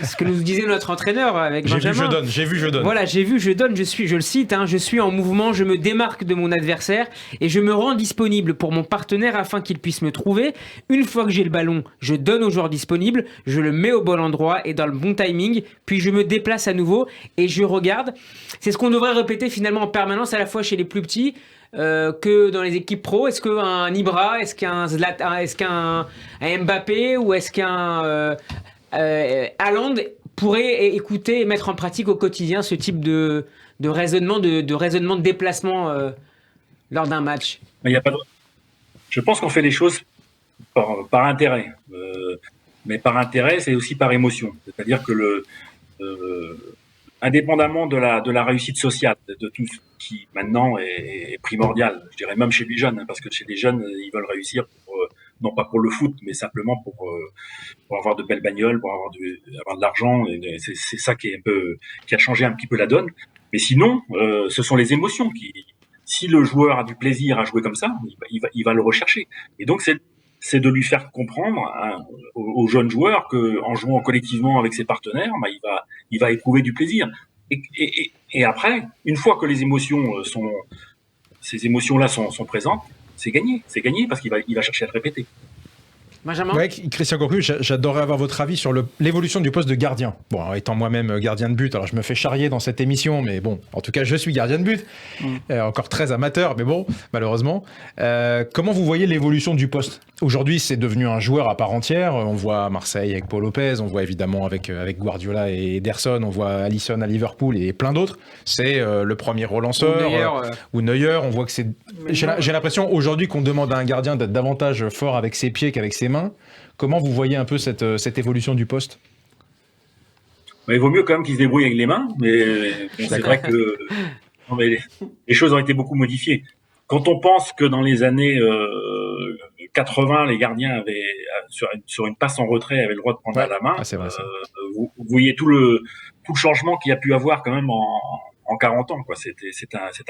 Ce que nous disait notre entraîneur avec Benjamin. J'ai vu, je donne. Voilà, j'ai vu, je donne, je le cite, je suis en mouvement, je me démarque de mon adversaire et je me rends disponible pour mon partenaire afin qu'il puisse me trouver. Une fois que j'ai le ballon, je donne au joueur disponible, je le mets au bon endroit et dans le bon timing, puis je me déplace à nouveau et je regarde. C'est ce qu'on devrait répéter finalement en permanence, à la fois chez les plus petits que dans les équipes pro. Est-ce qu'un Ibra, est-ce qu'un Zlatan, est-ce qu'un Mbappé ou est-ce qu'un Haaland pourrait écouter et mettre en pratique au quotidien ce type de raisonnement, de raisonnement de déplacement lors d'un match? Je pense qu'on fait les choses par intérêt. Mais par intérêt, c'est aussi par émotion. C'est-à-dire que indépendamment de la réussite sociale, de tout ce qui maintenant est primordial, je dirais même chez les jeunes, parce que chez les jeunes, ils veulent réussir non pas pour le foot, mais simplement pour avoir de belles bagnoles, pour avoir de l'argent. Et c'est ça qui a changé un petit peu la donne. Mais sinon, ce sont les émotions si le joueur a du plaisir à jouer comme ça, il va le rechercher. Et donc c'est de lui faire comprendre aux jeunes joueurs que en jouant collectivement avec ses partenaires, il va éprouver du plaisir. Et après, une fois que ces émotions-là sont présentes, c'est gagné parce qu'il va chercher à le répéter. Benjamin? Ouais, Christian Gourcuff, j'adorerais avoir votre avis sur l'évolution du poste de gardien. Bon, étant moi-même gardien de but, alors je me fais charrier dans cette émission, mais bon, en tout cas, je suis gardien de but. Encore très amateur, mais bon, malheureusement. Comment vous voyez l'évolution du poste? Aujourd'hui, c'est devenu un joueur à part entière. On voit Marseille avec Paul Lopez, on voit évidemment avec Guardiola et Ederson, on voit Alisson à Liverpool et plein d'autres. C'est le premier relanceur. Ou Neuer. On voit que c'est. J'ai l'impression aujourd'hui qu'on demande à un gardien d'être davantage fort avec ses pieds qu'avec ses mains. Comment vous voyez un peu cette évolution du poste? Il vaut mieux quand même qu'il se débrouille avec les mains, mais c'est vrai que les choses ont été beaucoup modifiées. Quand on pense que dans les années 80, les gardiens avaient sur une passe en retrait avaient le droit de prendre à la main. Ah, c'est vrai, ça. Vous voyez tout le changement qu'il y a pu avoir quand même en 40 ans, quoi. C'est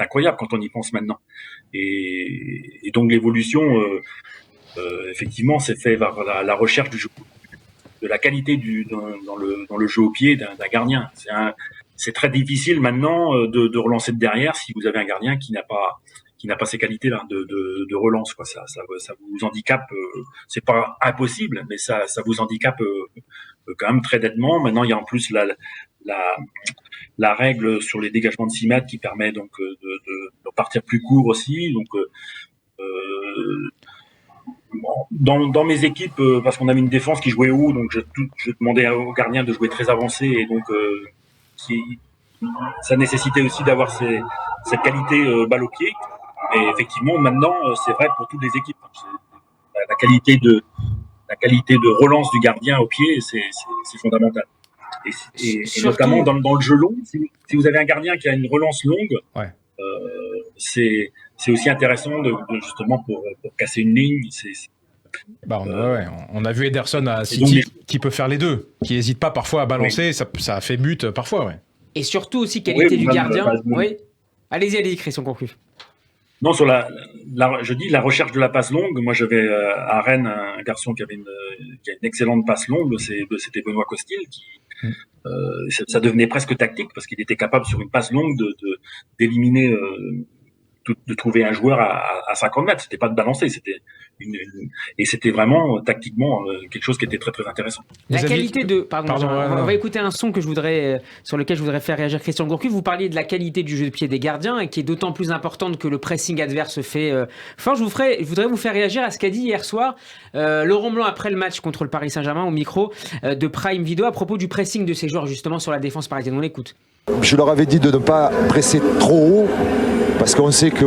incroyable quand on y pense maintenant. Et donc l'évolution, effectivement, s'est fait vers la recherche du jeu, de la qualité dans le jeu au pied d'un gardien. C'est très difficile maintenant de relancer de derrière si vous avez un gardien qui n'a pas ces qualités-là de relance, quoi. Ça vous handicape. C'est pas impossible, mais ça vous handicape quand même très nettement. Maintenant, il y a en plus la règle sur les dégagements de 6 mètres qui permet donc de partir plus court aussi. Donc dans mes équipes, parce qu'on avait une défense qui jouait haut, donc je demandais aux gardiens de jouer très avancé, et donc ça nécessitait aussi d'avoir cette qualité balle au pied. Et effectivement, maintenant, c'est vrai pour toutes les équipes. La qualité de relance du gardien au pied, c'est fondamental. Et notamment dans le jeu long, si vous avez un gardien qui a une relance longue, Ouais. C'est aussi intéressant justement pour casser une ligne. On a vu Ederson à donc, City qui peut faire les deux, qui n'hésite pas parfois à balancer, ça a fait but parfois, ouais. Et surtout aussi qualité du gardien. Oui. Oui. Allez, Christian, conclue. Non, sur je dis la recherche de la passe longue. Moi, j'avais à Rennes un garçon qui a une excellente passe longue. C'était Benoît Costil ça devenait presque tactique parce qu'il était capable sur une passe longue d'éliminer, de trouver un joueur à 50 mètres. C'était pas de balancer, et c'était vraiment tactiquement quelque chose qui était très très intéressant. La qualité de on va écouter un son sur lequel je voudrais faire réagir Christian Gourcuff. Vous parliez de la qualité du jeu de pied des gardiens et qui est d'autant plus importante que le pressing adverse fait fort. Je voudrais vous faire réagir à ce qu'a dit hier soir Laurent Blanc après le match contre le Paris Saint-Germain au micro de Prime Video à propos du pressing de ses joueurs justement sur la défense parisienne. On l'écoute. Je leur avais dit de ne pas presser trop haut, parce qu'on sait que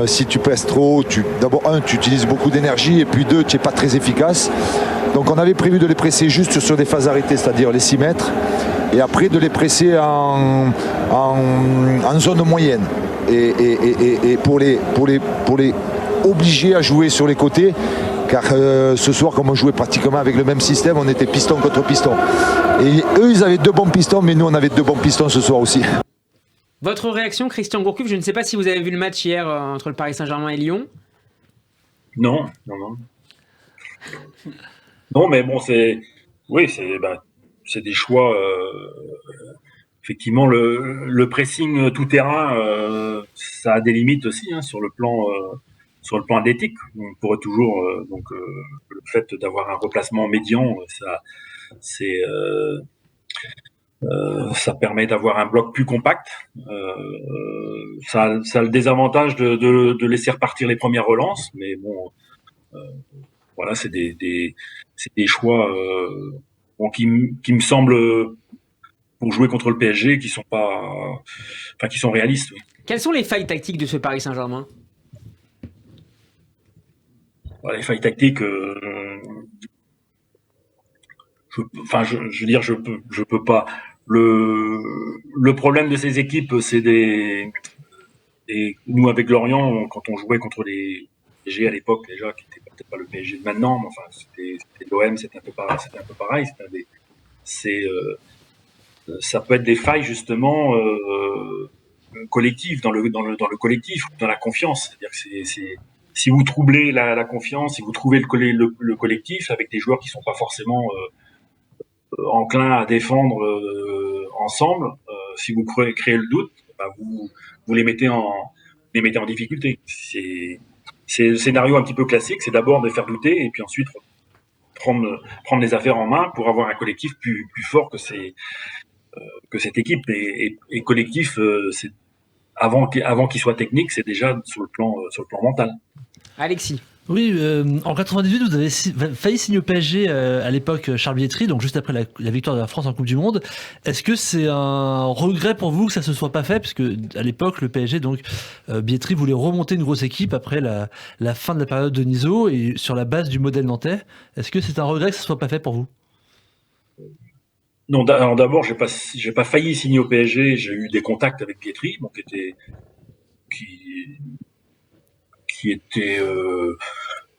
si tu presses trop haut, d'abord tu utilises beaucoup d'énergie, et puis deux, tu n'es pas très efficace. Donc on avait prévu de les presser juste sur des phases arrêtées, c'est-à-dire les 6 mètres, et après de les presser en zone moyenne, et pour les obliger à jouer sur les côtés. Car ce soir, comme on jouait pratiquement avec le même système, on était piston contre piston. Et eux, ils avaient 2 bons pistons, mais nous, on avait 2 bons pistons ce soir aussi. Votre réaction, Christian Gourcuff, je ne sais pas si vous avez vu le match hier entre le Paris Saint-Germain et Lyon. Non. Non, mais bon, c'est des choix. Effectivement, le pressing tout terrain, ça a des limites aussi sur le plan athlétique. On pourrait toujours le fait d'avoir un replacement médian, ça permet d'avoir un bloc plus compact. Ça a le désavantage de laisser repartir les premières relances, mais bon, voilà, c'est des choix qui me semblent pour jouer contre le PSG qui sont réalistes. Oui. Quelles sont les failles tactiques de ce Paris Saint-Germain ? Les failles tactiques, je peux pas. Le problème de ces équipes, c'est nous avec Lorient, quand on jouait contre les PSG à l'époque déjà, qui n'était peut-être pas le PSG de maintenant, mais enfin c'était l'OM, c'était un peu pareil. Ça peut être des failles justement collectives dans le collectif, dans la confiance. C'est-à-dire que si vous troublez la confiance, si vous trouvez le collectif avec des joueurs qui sont pas forcément enclins à défendre ensemble, si vous créez le doute, vous les mettez en difficulté. C'est le scénario un petit peu classique, c'est d'abord de faire douter et puis ensuite prendre les affaires en main pour avoir un collectif plus fort que cette équipe. Et collectif, c'est avant qu'il soit technique, c'est déjà sur le plan mental. Alexis. Oui, en 98, vous avez failli signer au PSG à l'époque Charles Bietri, donc juste après la victoire de la France en Coupe du Monde. Est-ce que c'est un regret pour vous que ça se soit pas fait, puisque à l'époque le PSG, donc Bietri voulait remonter une grosse équipe après la fin de la période de Niso et sur la base du modèle nantais. Est-ce que c'est un regret que ça se soit pas fait pour vous ? Non, alors d'abord, j'ai pas failli signer au PSG. J'ai eu des contacts avec Bietri, qui était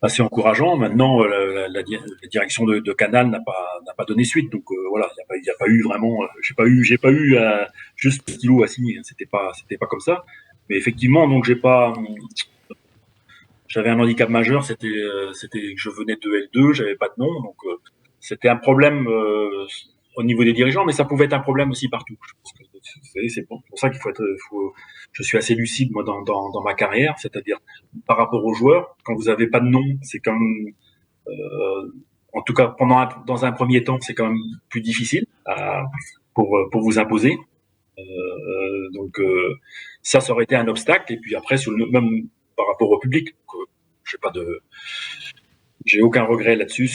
assez encourageant. Maintenant, la direction de Canal n'a pas donné suite. Donc voilà, il y a pas eu vraiment. J'ai pas eu juste le stylo à signer. C'était pas comme ça. Mais effectivement, donc j'avais un handicap majeur. C'était que je venais de L2, j'avais pas de nom. Donc c'était un problème au niveau des dirigeants, mais ça pouvait être un problème aussi partout. Je pense que, vous savez, c'est pour ça qu'il je suis assez lucide moi dans ma carrière, c'est-à-dire par rapport aux joueurs, quand vous avez pas de nom, c'est quand même, en tout cas dans un premier temps, c'est quand même plus difficile pour vous imposer. Donc ça aurait été un obstacle. Et puis après, même par rapport au public, j'ai aucun regret là-dessus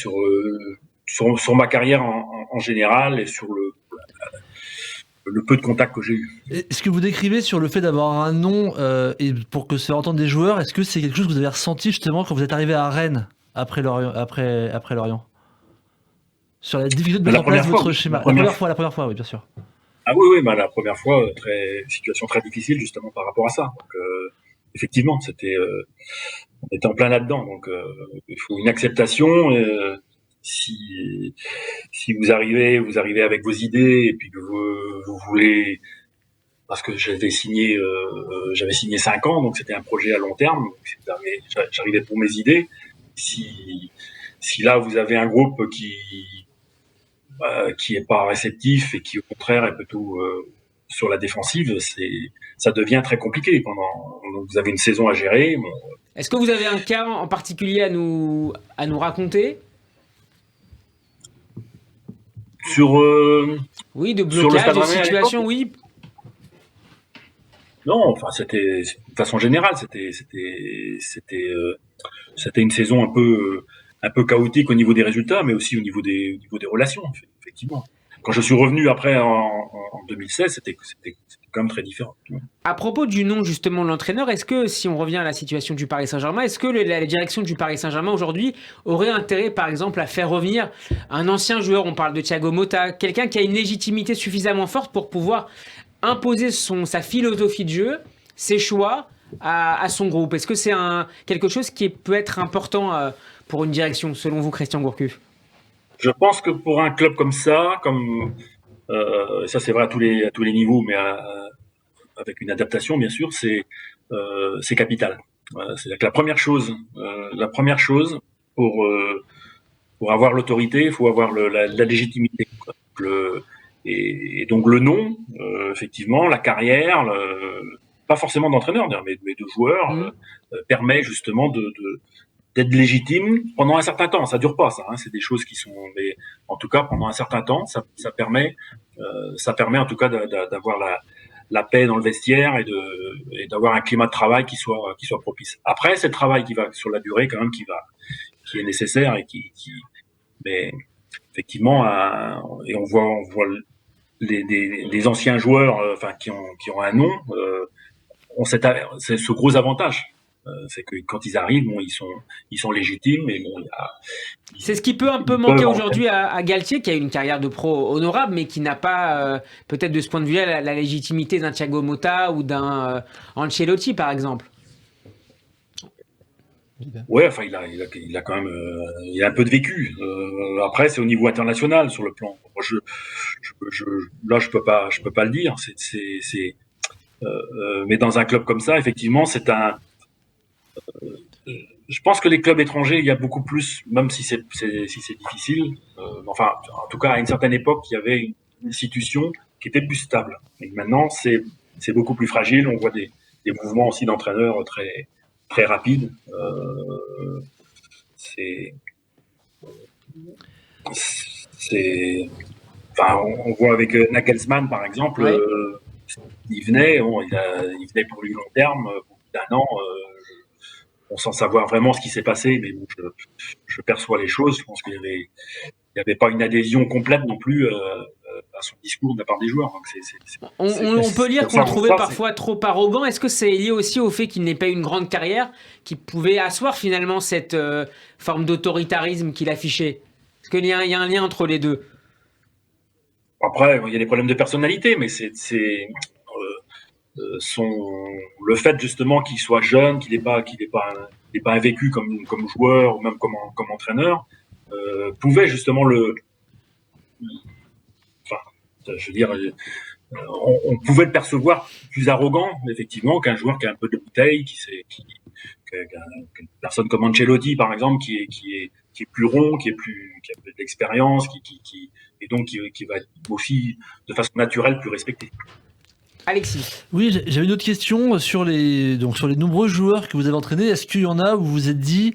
sur ma carrière en général et sur le peu de contacts que j'ai eu. Est-ce que vous décrivez sur le fait d'avoir un nom et pour que ça entende des joueurs, est-ce que c'est quelque chose que vous avez ressenti justement quand vous êtes arrivé à Rennes après Lorient sur la difficulté de mettre en place votre schéma? La première fois, oui, bien sûr. Ah oui, la première fois, situation très difficile justement par rapport à ça. Donc, effectivement, on était en plein là-dedans. Donc, il faut une acceptation. Si vous arrivez avec vos idées et puis que vous voulez, parce que j'avais signé 5 ans, donc c'était un projet à long terme. J'arrivais pour mes idées. Si là vous avez un groupe qui est pas réceptif et qui au contraire est plutôt sur la défensive, ça devient très compliqué. Donc vous avez une saison à gérer. Bon. Est-ce que vous avez un cas en particulier à nous raconter? Oui, de blocage, de situation, oui. Non, enfin c'était de façon générale, c'était une saison un peu chaotique au niveau des résultats, mais aussi au niveau des relations, effectivement. Quand je suis revenu après en 2016, c'était quand même très différent. À propos du nom justement de l'entraîneur, est-ce que si on revient à la situation du Paris Saint-Germain, est-ce que la direction du Paris Saint-Germain aujourd'hui aurait intérêt par exemple à faire revenir un ancien joueur, on parle de Thiago Motta, quelqu'un qui a une légitimité suffisamment forte pour pouvoir imposer sa philosophie de jeu, ses choix à son groupe? Est-ce que c'est quelque chose qui peut être important pour une direction, selon vous, Christian Gourcuff? Je pense que pour un club comme ça, ça c'est vrai à tous les niveaux, mais avec une adaptation bien sûr, c'est capital. C'est-à-dire que la première chose pour avoir l'autorité, il faut avoir la légitimité. Et donc le nom, effectivement, la carrière, pas forcément d'entraîneur, mais de joueur, permet justement d'être légitime pendant un certain temps. Ça dure pas, ça. C'est des choses qui sont, mais en tout cas pendant un certain temps, ça permet en tout cas d'avoir la paix dans le vestiaire et d'avoir un climat de travail qui soit propice. Après, c'est le travail qui va sur la durée quand même qui est nécessaire et mais effectivement, et on voit les anciens joueurs, qui ont un nom, ont c'est ce gros avantage. C'est que quand ils arrivent, bon, ils sont légitimes, mais bon, c'est ce qui peut un peu manquer aujourd'hui à Galtier, qui a une carrière de pro honorable, mais qui n'a pas, peut-être de ce point de vue-là, la légitimité d'un Thiago Motta ou d'un Ancelotti, par exemple. Ouais, enfin, il a quand même, il a un peu de vécu. Après, c'est au niveau international sur le plan. Là, je peux pas le dire. Mais dans un club comme ça, effectivement, je pense que les clubs étrangers, il y a beaucoup plus, même si c'est difficile. Enfin, en tout cas, à une certaine époque, il y avait une institution qui était plus stable. Et maintenant, c'est beaucoup plus fragile. On voit des mouvements aussi d'entraîneurs très très rapides. Enfin, on voit avec Nagelsmann, par exemple. Ouais. Il venait pour du long terme, au bout d'un an. Sans savoir vraiment ce qui s'est passé, mais bon, je perçois les choses. Je pense qu'il y avait pas une adhésion complète non plus à son discours de la part des joueurs. Donc on peut lire qu'on le trouvait parfois trop arrogant. Est-ce que c'est lié aussi au fait qu'il n'ait pas eu une grande carrière qui pouvait asseoir finalement cette forme d'autoritarisme qu'il affichait? Est-ce qu'il y a un lien entre les deux? Après, il y a des problèmes de personnalité, mais le fait justement qu'il soit jeune, qu'il ait pas pas vécu comme joueur ou même comme entraîneur, pouvait justement je veux dire, on pouvait le percevoir plus arrogant, effectivement, qu'un joueur qui a un peu de bouteille, qu'une personne comme Ancelotti, par exemple, qui est plus rond, qui a plus d'expérience, et donc qui va être aussi de façon naturelle plus respecté. Alexis. Oui, j'avais une autre question sur les nombreux joueurs que vous avez entraînés. Est-ce qu'il y en a où vous vous êtes dit,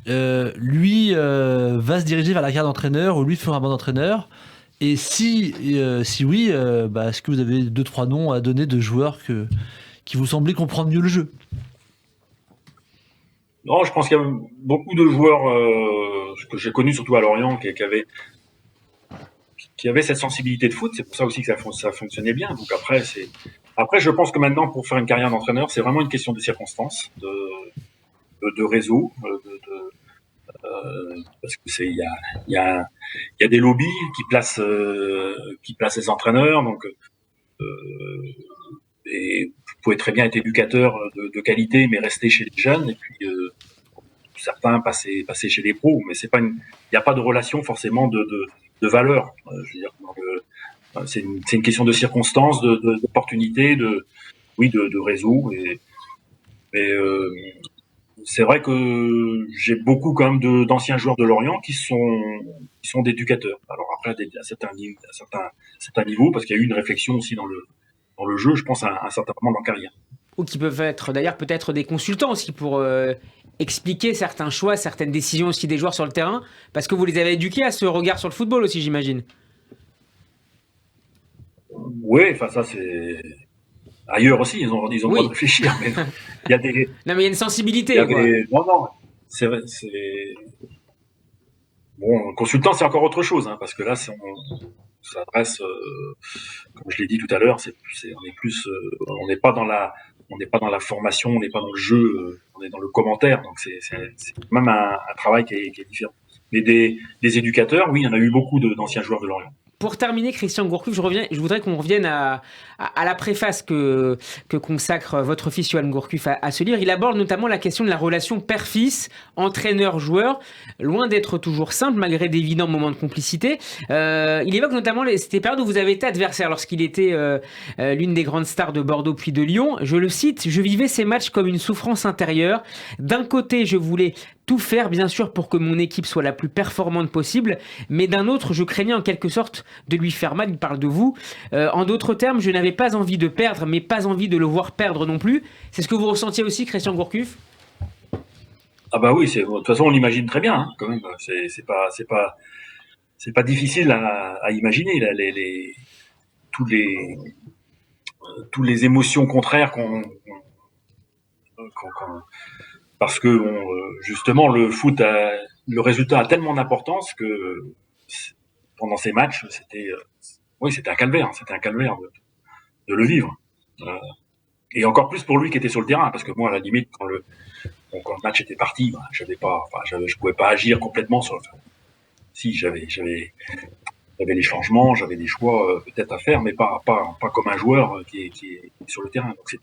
lui va se diriger vers la carrière d'entraîneur ou lui fera un bon entraîneur? Et si oui, est-ce que vous avez 2-3 noms à donner de joueurs qui vous semblaient comprendre mieux le jeu? Non, je pense qu'il y a beaucoup de joueurs que j'ai connus, surtout à Lorient, qui avaient cette sensibilité de foot. C'est pour ça aussi que ça fonctionnait bien. Donc après, je pense que maintenant, pour faire une carrière d'entraîneur, c'est vraiment une question de circonstances, de réseau, parce que il y a des lobbies qui placent les entraîneurs. Donc et vous pouvez très bien être éducateur de qualité, mais rester chez les jeunes, et puis certains passer chez les pros, mais il n'y a pas de relation forcément de valeur. Je veux dire, c'est une question de circonstances, d'opportunités, de réseau. Mais c'est vrai que j'ai beaucoup quand même d'anciens joueurs de Lorient qui sont d'éducateurs. Alors après, à certains niveaux, parce qu'il y a eu une réflexion aussi dans le jeu, je pense, à un certain moment dans la carrière. Ou qui peuvent être d'ailleurs peut-être des consultants aussi pour expliquer certains choix, certaines décisions aussi des joueurs sur le terrain, parce que vous les avez éduqués à ce regard sur le football aussi, j'imagine. Oui, enfin ça c'est ailleurs aussi, ils ont le droit de réfléchir, mais il y a des. Non, mais il y a une sensibilité. Non, c'est vrai, bon, consultant c'est encore autre chose, hein, parce que là on s'adresse, comme je l'ai dit tout à l'heure, on n'est pas dans la formation, on n'est pas dans le jeu, on est dans le commentaire, donc c'est même un travail qui est différent. Mais des éducateurs, oui, il y en a eu beaucoup d'anciens joueurs de Lorient. Pour terminer, Christian Gourcuff, je voudrais qu'on revienne à la préface que consacre votre fils Yoann Gourcuff à ce livre. Il aborde notamment la question de la relation père-fils, entraîneur-joueur, loin d'être toujours simple malgré d'évidents moments de complicité. Il évoque notamment ces périodes où vous avez été adversaire lorsqu'il était l'une des grandes stars de Bordeaux puis de Lyon. Je le cite, « Je vivais ces matchs comme une souffrance intérieure. D'un côté, je voulais tout faire, bien sûr, pour que mon équipe soit la plus performante possible, mais d'un autre, je craignais en quelque sorte de lui faire mal. » Il parle de vous. En d'autres termes, je n'avais pas envie de perdre, mais pas envie de le voir perdre non plus. C'est ce que vous ressentiez aussi, Christian Gourcuff? Ah bah oui, de toute façon, on l'imagine très bien, hein, quand même. C'est pas difficile à imaginer là, tous les émotions contraires parce que justement le foot le résultat a tellement d'importance que pendant ces matchs c'était un calvaire, de le vivre, et encore plus pour lui qui était sur le terrain, parce que moi à la limite quand le match était parti, je pouvais pas agir complètement si j'avais les changements, j'avais des choix peut-être à faire, mais pas comme un joueur qui est sur le terrain. Donc c'est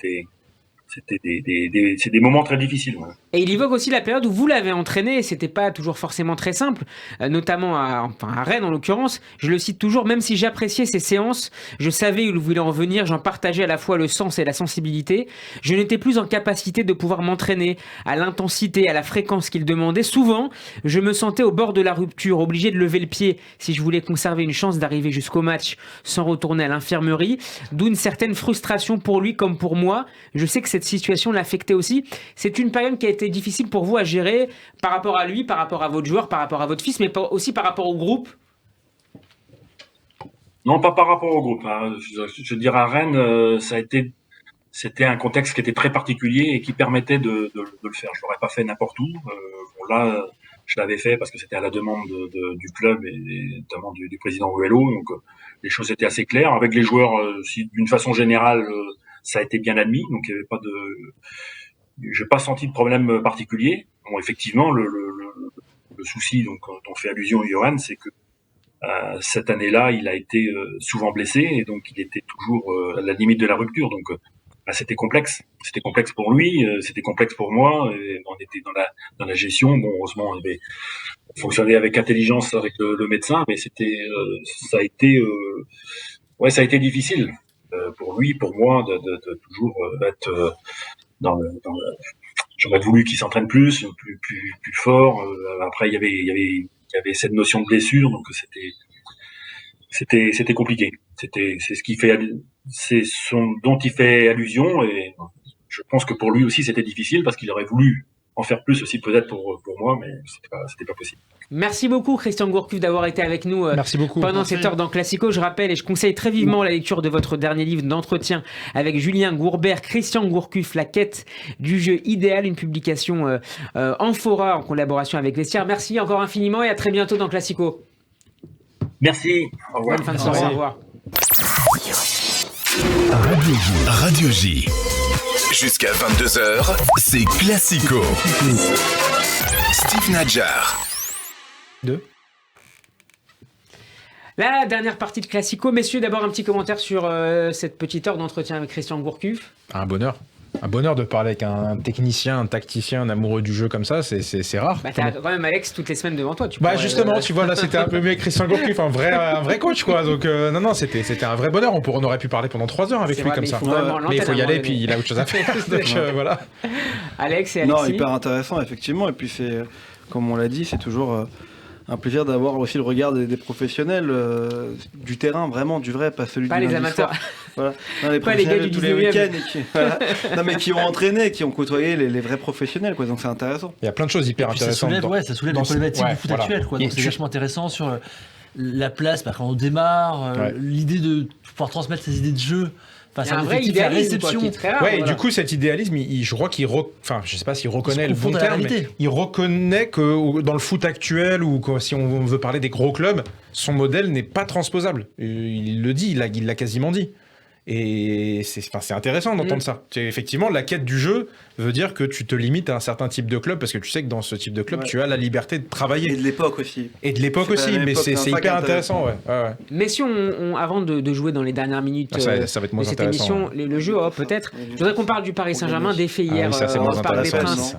des moments très difficiles. Ouais. Et il évoque aussi la période où vous l'avez entraîné, et c'était pas toujours forcément très simple, notamment à Rennes en l'occurrence. Je le cite toujours, même si j'appréciais ces séances, je savais où il voulait en venir, j'en partageais à la fois le sens et la sensibilité. Je n'étais plus en capacité de pouvoir m'entraîner à l'intensité, à la fréquence qu'il demandait. Souvent, je me sentais au bord de la rupture, obligé de lever le pied si je voulais conserver une chance d'arriver jusqu'au match sans retourner à l'infirmerie. D'où une certaine frustration pour lui comme pour moi. Je sais que cette situation l'affectait aussi. C'est une période qui a été difficile pour vous à gérer par rapport à lui, par rapport à votre joueur, par rapport à votre fils, mais aussi par rapport au groupe? Non, pas par rapport au groupe. Hein. Je dirais à Rennes, c'était un contexte qui était très particulier et qui permettait de le faire. Je l'aurais pas fait n'importe où. Là, je l'avais fait parce que c'était à la demande du club et notamment du président Ruello. Donc les choses étaient assez claires. Avec les joueurs, d'une façon générale, ça a été bien admis. Donc il y avait pas j'ai pas senti de problème particulier. Bon, effectivement, le souci dont on fait allusion à Yoann, c'est que cette année-là, il a été souvent blessé et donc il était toujours à la limite de la rupture. Donc c'était complexe. C'était complexe pour lui, c'était complexe pour moi. Et on était dans la gestion. Bon, heureusement, on fonctionnait avec intelligence avec le médecin, mais ça a été difficile pour lui, pour moi, de toujours être j'aurais voulu qu'il s'entraîne plus fort. Après, il y avait cette notion de blessure, donc c'était compliqué. C'est dont il fait allusion, et je pense que pour lui aussi c'était difficile parce qu'il aurait voulu en faire plus aussi peut-être pour moi, mais c'était pas possible. Merci beaucoup Christian Gourcuff d'avoir été avec nous Merci beaucoup. pendant cette heure dans Classico. Je rappelle et je conseille très vivement la lecture de votre dernier livre d'entretien avec Julien Gourbert, Christian Gourcuff, La quête du jeu idéal, une publication Amphora en collaboration avec Vestiaire. Merci encore infiniment et à très bientôt dans Classico. Merci. Au revoir. Bonne fin de soirée. Au revoir. Radio J. Jusqu'à 22h, c'est Classico. Steve Nadjar. La dernière partie de Classico. Messieurs, d'abord un petit commentaire sur cette petite heure d'entretien avec Christian Gourcuff. Un bonheur. Un bonheur de parler avec un technicien, un tacticien, un amoureux du jeu comme ça, c'est rare. Bah, t'as quand même Alex toutes les semaines devant toi. Justement, tu vois, là c'était un peu mieux avec Christian Gourcuff, un vrai coach quoi. Donc non, c'était un vrai bonheur. On aurait pu parler pendant 3 heures avec lui comme ça. Mais il faut y aller, puis il a autre chose à faire. Donc voilà. Alex et Alexis. Non, hyper intéressant effectivement. Et puis c'est, comme on l'a dit, c'est toujours un plaisir d'avoir aussi le regard des professionnels du terrain, vraiment du vrai, pas celui pas du les lundi amateurs. Soir. Voilà. Non, les Pas les gars du tous les 19e. week-ends non, mais qui ont entraîné, qui ont côtoyé les vrais professionnels, quoi. Donc c'est intéressant. Il y a plein de choses hyper intéressantes. Ça soulève les problématiques du foot actuel, quoi. Donc c'est vachement intéressant sur la place, quand on démarre, l'idée de pouvoir transmettre ses idées de jeu. Enfin, c'est un vrai idéalisme, qui est très rare. Ouais, et du coup, cet idéalisme, je crois qu'il je sais pas s'il reconnaît le bon terme, mais il reconnaît que dans le foot actuel, ou si on veut parler des gros clubs, son modèle n'est pas transposable. Il le dit, il l'a quasiment dit. Et c'est intéressant d'entendre ça. Effectivement, la quête du jeu veut dire que tu te limites à un certain type de club, parce que tu sais que dans ce type de club, tu as la liberté de travailler. Et de l'époque aussi. Mais c'est hyper intéressant. Ouais. Mais si avant de jouer dans les dernières minutes ça va être de moins cette intéressant, émission, le jeu, peut-être, je voudrais qu'on parle du Paris Saint-Germain, défait hier au Parc des Princes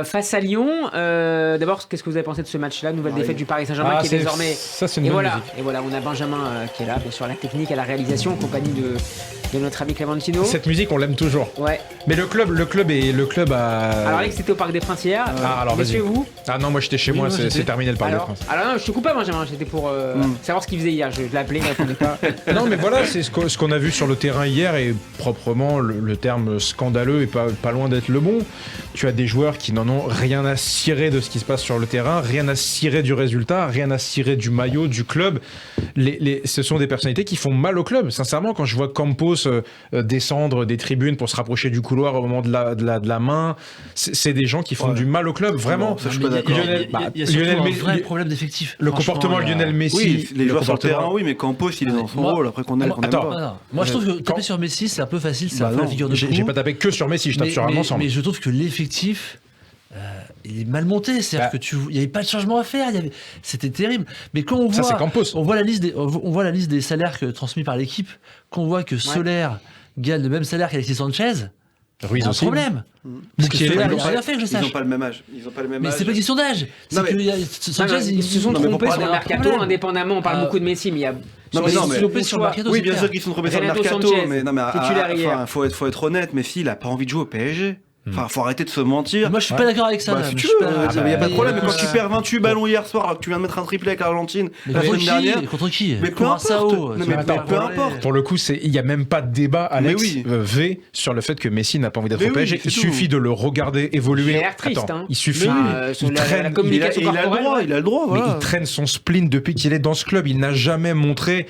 face à Lyon. D'abord, qu'est-ce que vous avez pensé de ce match-là? Nouvelle défaite du Paris Saint-Germain qui est désormais... Ça, c'est une bonne musique. Et voilà, on a Benjamin qui est là, bien sûr, à la technique, à la réalisation, en compagnie de notre ami Clémentino. Cette musique, on l'aime toujours. Ouais. Mais le club a... Alors Alex, c'était au Parc des Princes hier. Alors Messieurs, vous? Ah non, moi j'étais chez moi, c'est terminé le Parc des Princes. Alors non, je te coupe pas, Benjamin, j'étais pour savoir ce qu'il faisait hier. Je l'appelais, il ne répondait pas. Non, mais voilà, c'est ce qu'on a vu sur le terrain hier, et proprement, le terme scandaleux est pas loin d'être le bon. Tu as des joueurs qui n'en ont rien à cirer de ce qui se passe sur le terrain, rien à cirer du résultat, rien à cirer du maillot, du club. Ce sont des personnalités qui font mal au club. Sincèrement, quand je vois Campos descendre des tribunes pour se rapprocher du couloir au moment de la main, c'est des gens qui font du mal au club, vraiment. Ça, je suis pas d'accord. Il y a surtout un vrai problème d'effectif. Le comportement Lionel Messi. Oui, les joueurs sur le terrain, oui, mais Campos, il est dans son rôle. Après qu'on aime pas. Moi, je trouve que taper sur Messi, c'est un peu facile, c'est un peu la figure de proue. J'ai pas tapé que sur Messi, je tape sur un ensemble. Mais je trouve que l'effectif, il est mal monté, c'est-à-dire que il n'y avait pas de changement à faire, c'était terrible. Mais quand on voit la liste des salaires transmis par l'équipe, qu'on voit que Solaire gagne le même salaire qu'Alexis Sanchez, il y a un problème. Parce que Solaire, il n'a rien fait, que je sache. Ils n'ont pas le même âge. Mais c'est pas question d'âge. Sanchez, ils se sont trompés sur le mercato, indépendamment. On parle beaucoup de Messi, mais il y a... Non, mais ils se sont trompés sur le mercato. Oui, bien sûr qu'ils se sont trompés sur le mercato, mais faut être honnête, Messi, il n'a pas envie de jouer au PSG. Enfin, faut arrêter de se mentir. Moi, je suis pas d'accord avec ça. Si tu veux, il n'y a pas de problème. Mais quand tu perds 28 ballons hier soir, alors que tu viens de mettre un triplé avec l'Argentine la semaine dernière. Contre qui? Mais peu importe. Pour le coup, il n'y a même pas de débat, Alex V, sur le fait que Messi n'a pas envie d'être au PSG. Il suffit de le regarder évoluer. Il a l'air triste. Il suffit. Il a le droit. Mais il traîne son spleen depuis qu'il est dans ce club. Il n'a jamais montré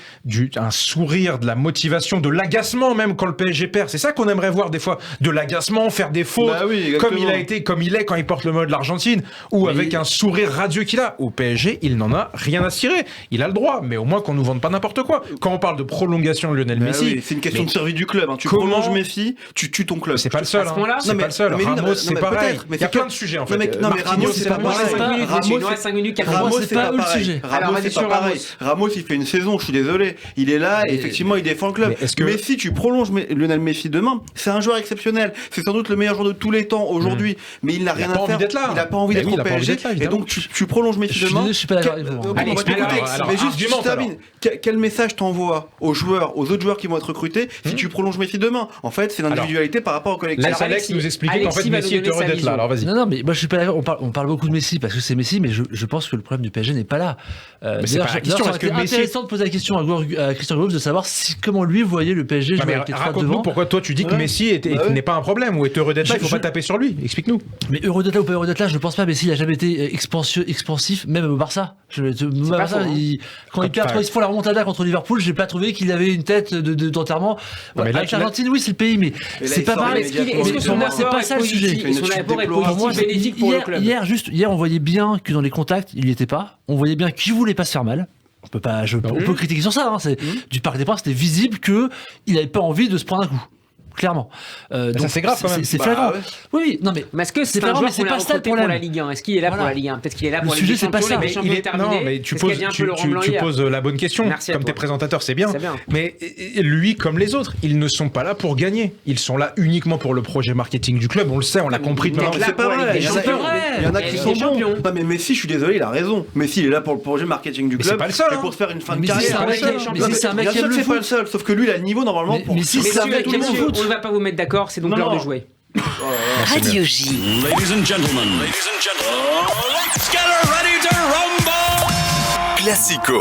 un sourire, de la motivation, de l'agacement même quand le PSG perd. C'est ça qu'on aimerait voir des fois. De l'agacement, faire des fautes. l'autre, Bah oui, exactement. comme il est quand il porte le maillot de l'Argentine, ou Mais avec un sourire radieux qu'il a. Au PSG, il n'en a rien à cirer. Il a le droit, mais au moins qu'on nous vende pas n'importe quoi. Quand on parle de prolongation de Lionel Bah Messi, oui, c'est une question mais de survie du club. Tu comment- prolonges Messi, tu tues ton club. c'est pas le seul. À ce point-là C'est Non, mais- pas le seul. mais lui, non, Ramos, mais- c'est non, mais pareil. peut-être, mais Il y a c'est plein que- de sujets en Non, fait. mais- non, mais Marquinhos, Ramos, c'est c'est pas pas Moi, pareil. j'ai 5 minutes, Ramos, il nous reste 5 minutes, 4 Ramos, c'est pas où le sujet. Alors, vas-y, c'est sur pas Ramos. pareil. Ramos, il fait une saison, je suis désolé. Il est là et effectivement, il défend le club. Mais est-ce que- Messi, tu prolonges Lionel Messi demain. C'est un joueur exceptionnel. C'est sans doute le meilleur joueur de tous les temps aujourd'hui. Mais il n'a Il a rien pas à envie faire. d'être là. Il a pas envie Mais d'être oui, il au a pas envie PSG. d'être là, Et évidemment. donc, tu prolonges Messi Je suis demain. désolé, je suis pas d'accord avec vous. Bon, Allez, bah, explique écoutez, alors, mais juste, argumente, je termine. Quel message t'envoies aux joueurs, aux autres joueurs qui vont être recrutés si tu prolonges Messi demain? En fait, c'est l'individualité par rapport au collectif. Laisse Alors, Alex Alexis- nous expliquer qu'en fait Alexis va Messi nous est donner heureux sa d'être vision. là. Alors vas-y. Non, mais moi je suis pas d'accord. On parle beaucoup de Messi parce que c'est Messi, mais je pense que le problème du PSG n'est pas là. Mais c'est pas la question, Ça est-ce aurait été que Messi- intéressant de poser la question à Christian Groves de savoir comment lui voyait le PSG Ah, jouer mais avec les trois raconte-nous devant. pourquoi toi tu dis que Ouais. Messi Bah ouais. n'est pas un problème ou est heureux d'être là, il faut pas taper sur lui. Explique-nous. Mais heureux d'être là ou pas heureux d'être là, je pense pas. Messi il a jamais été expansif, même au Barça. Barça, faux, hein. Quand ils font la remontada contre Liverpool, j'ai pas trouvé qu'il avait une tête d'enterrement. Non, mais là, Avec l'Argentine, oui, c'est le pays, mais là, c'est il pas sort pareil. immédiatement. Est-ce que Mais son pour moi, c'est apport pas est ça le sujet. positif? Son apport est Pour Pour moi, positif, bénéfique pour le club. Hier, on voyait bien que dans les contacts, il n'y était pas. On voyait bien qu'il voulait pas se faire mal. On peut pas, on peut critiquer sur ça. Du Parc des Princes, c'était visible que il avait pas envie de se prendre un coup. Clairement. Donc c'est grave, quand même. C'est Bah, flagrant. ouais. Oui, non mais. Mais est-ce que c'est C'est un pas grave, joueur mais c'est qu'on a pas ça le recruté pour problème. la Ligue 1? Est-ce qu'il est là pour Voilà. la Ligue 1? Peut-être qu'il est là Le pour la sujet, Ligue des c'est pas Champions, ça. la Ligue des Champions est terminée. Non, mais tu C'est ce qu'a dit un peu Laurent Blanc hier. poses la bonne question. Merci à Comme toi. t'es présentateur, c'est bien. C'est bien. Mais lui, comme les autres, ils ne sont pas là pour gagner. Ils sont là uniquement pour le projet marketing du club. On le sait, on l'a compris. mais Non, là mais c'est pas pour la vrai. Ligue des Il y en a- Champions. il y en a Et qui Ligue sont des bons. Champions. Non, mais Messi, je suis désolé, il a raison. Messi, il est là pour le projet marketing du Mais club. c'est pas le seul, Et hein. pour se faire une fin de Mais si carrière. c'est un mec- Ligue des mais Champions. si c'est un mec Bien qui sûr aime que le c'est pas le foot. seul, sauf que lui, il a le niveau normalement Mais- pour. mais si pour c'est un faire mec tout qui le aime le monde. foot. On ne va pas vous mettre d'accord, c'est donc Non, l'heure de non. jouer. Radio J. Ladies and gentlemen. Let's get ready to rumble. Classico.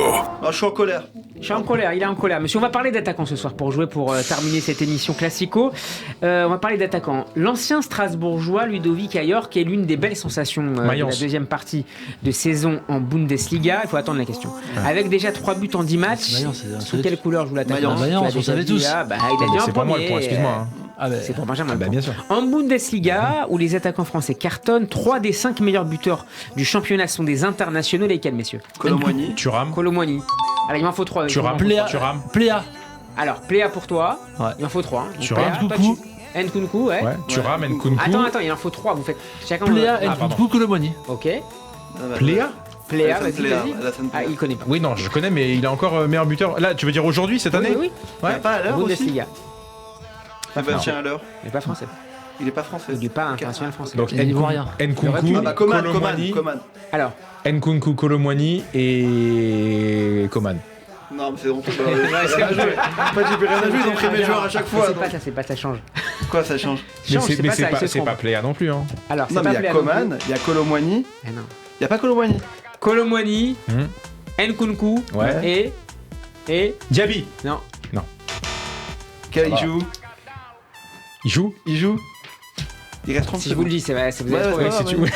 Ah, je suis en colère. Je suis en colère, il est en colère. Monsieur, on va parler d'attaquants ce soir pour jouer, pour terminer cette émission Classico. On va parler d'attaquants. L'ancien Strasbourgeois Ludovic Ayor, qui est l'une des belles sensations de la Mayence. deuxième partie de saison en Bundesliga. Il faut attendre la question. Avec déjà 3 buts en 10 matchs. Mayence, c'est un Sous solide. quelle couleur joue l'attaquant? Mayence, Tu l'as on déjà savait dit, tous. ah, bah, il a dit en C'est pas moi le premier. point, excuse-moi. Ah ben, C'est pour Benjamin. Ah bah, bien sûr. En Bundesliga, où les attaquants français cartonnent, 3 des 5 meilleurs buteurs du championnat sont des internationaux. Lesquels, messieurs? Colomboigny. Tu rames. Colomboigny. Alors, il m'en faut 3. Tu rames. Pléa. Tu rames. Pléa. Alors, Pléa pour toi. Ouais. Il en faut 3. Tu rames. Nkunku. Nkunku, ouais. Ouais. Tu rames. Nkunku. Attends, il en faut 3. Vous faites chacun. Pléa, Ah, pardon. Nkunku, Colomboigny. Ok. Pléa. Pléa, Alassane vas-y, Pléa, vas-y. Alassane Ah, Pléa. il connaît pas. Oui, non, je connais, mais il est encore meilleur buteur. Là, tu veux dire aujourd'hui, cette année? Oui, Il y a pas à l'heure aussi. Bundesliga. Sébastien à l'heure. Il n'est pas français. Il est pas français. Il n'est pas international français. Donc Il y voit rien. Nkunku, Ah bah Coman, Colomboigny, Coman. Alors, Nkunku, Colomboigny et Coman. Non, mais c'est honteux. En fait, j'ai plus rien à jouer, ils ont pris mes joueurs à chaque fois. c'est pas ça change. Quoi, ça change? Change, c'est pas ça, il se c'est pas trompe. Pléa non plus. Hein. Alors, c'est Non, pas mais il y a Pléa non Coman, plus. il y a Colomboigny. Eh non. Il y a pas Colomboigny. Colomboigny, Nkunku Ouais. et Diaby. non. Quel il va. joue? Il joue. Il joue? Il reste 30 Si je vous le dis, c'est vrai, vous Ouais, avez trouvé. ouais, Si ouais. tu veux.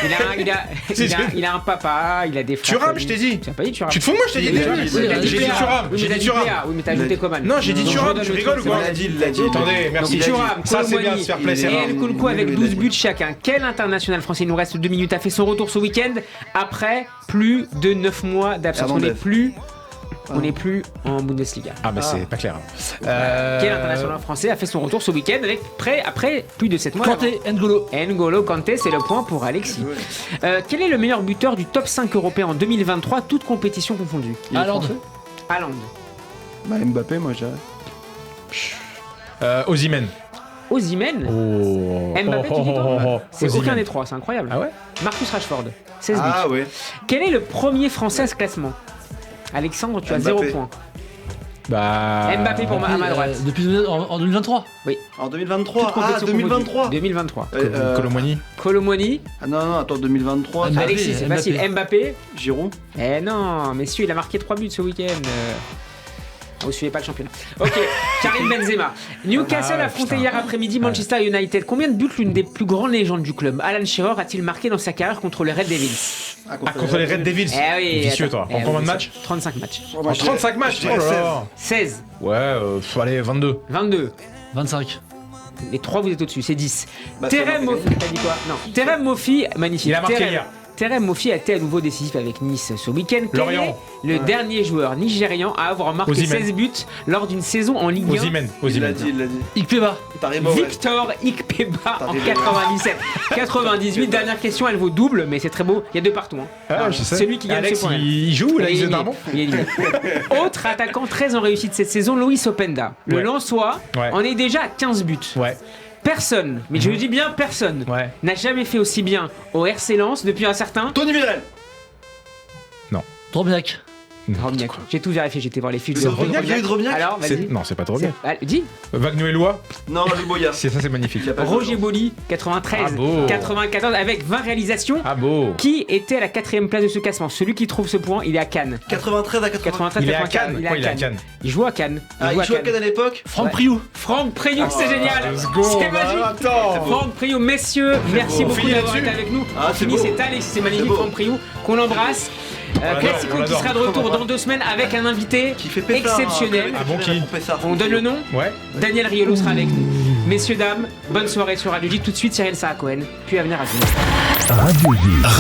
Il a un papa, il a des frères. Thuram, je t'ai dit. Tu n'as pas dit Thuram. Tu te fous de moi, je t'ai dit. Il a dit, J'ai il a dit dit Pléa. Thuram. Oui, J'ai mais t'as dit dit Thuram. Pléa. Oui, mais t'as ajouté Coman. Non, j'ai dit Donc, Thuram. je redonne Tu le rigoles truc, ou quoi? Il l'a dit. Attendez, merci. Donc, Thuram, Ça, c'est bien de Colomboigny se faire plaisir. et Nkunku avec 12 buts chacun. Quel international français, il nous reste 2 minutes, a fait son retour ce week-end après plus de 9 mois d'absence? On n'est plus en Bundesliga. Ah, bah c'est pas clair. Quel international français a fait son retour ce week-end après plus de 7 mois? Kanté, N'Golo. N'Golo Kanté, c'est le point pour Alexis. Quel est le meilleur buteur du top 5 européen en 2023, toutes compétitions confondues? Haaland. Haaland. Bah, Mbappé, moi, je dirais. Osimhen. Osimhen. Oh. Mbappé, tu dis toi? C'est Osimhen. aucun des trois, c'est incroyable. Ah ouais? Marcus Rashford, 16 buts. Ah ouais. Quel est le premier français à ce classement? Alexandre, tu as Mbappé. 0 point. Bah. Mbappé pour à ma droite. Depuis en 2023. En Toutes 2023. Ah, compétitions 2023. confondues. 2023. Colomboigny. Colomboigny. Ah non, non, attends, 2023. Mbappé. Alexis, c'est Mbappé. facile. Mbappé. Giroud. Eh non, messieurs, il a marqué 3 buts ce week-end. Vous suivez pas le championnat. Ok, Karim Benzema. Newcastle Ah, affrontait putain. hier après-midi Manchester United. Combien de buts l'une des plus grandes légendes du club, Alan Shearer, a-t-il marqué dans sa carrière contre les Red Devils? Ah, contre les Red Devils. Eh oui, Vicieux, attends. toi. En combien de matchs? 35 matchs. En 35 matchs. je dirais Oh là là. 16, Ouais, faut aller 22. 22, 25. Les 3, vous êtes au-dessus, c'est 10. Bah, Terem ça va, Moffi, t'as dit quoi? Non. Terem Moffi, magnifique. Il a marqué Terem- hier. Terem Moffi a été à nouveau décisif avec Nice ce week-end. Quel Lorient. est le dernier joueur nigérian à avoir marqué Osimhen. 16 buts lors d'une saison en Ligue 1? Osimhen. Il l'a dit. Ikpeba. Taribo, ouais. Victor Ikpeba en Taribo. 97. 98, dernière question, elle vaut double, mais c'est très beau. Il y a 2 partout. Hein. Ah, je sais. Celui qui gagne Alex, ce point. il joue, là, Il est il est éliminé. Darmon. Il est éliminé. Autre attaquant très en réussite cette saison, Loïs Openda. Le Ouais. Lensois Ouais. en est déjà à 15 buts. Ouais. Personne, mais je le dis bien personne, Ouais. n'a jamais fait aussi bien au RC Lens depuis un certain Tony Virel. Drobniak. Drobniak. J'ai tout vérifié, j'étais voir les fiches C'est Drobniak, il y a eu Drobniak. Alors, vas-y. Non, c'est pas trop bien. Dis. Vagnuelois, Non, le Boya. ça c'est magnifique. Roger Boli, 93, Ah beau. 94, avec 20 réalisations. Ah beau. Qui était à la 4ème place de ce classement? Celui qui trouve ce point, il est à Cannes. 93 à 80. 93, Il est à 94, Cannes. Quoi, il est à Cannes. Il joue à Cannes. Ah, il jouait à Cannes à l'époque. Franck Ouais. Priou. Franck Priou, c'est génial. let's go, C'est bah, magique. attends. Franck Priou, messieurs, merci beau. beaucoup Finit d'avoir été là-dessus. avec nous. Ah, On c'est finit, beau. c'est Alex, c'est magnifique, beau. Franck Priou, qu'on embrasse. Classico on qui l'adore. sera de retour dans 2 semaines avec un invité Qui fait Pessard. exceptionnel. Ah bon, qui On donne le nom? Ouais. Daniel Riolo sera avec nous. Messieurs, dames, bonne soirée sur Radio J. Tout de suite, Cyril Sarah Cohen, puis à venir à vous. Radio J.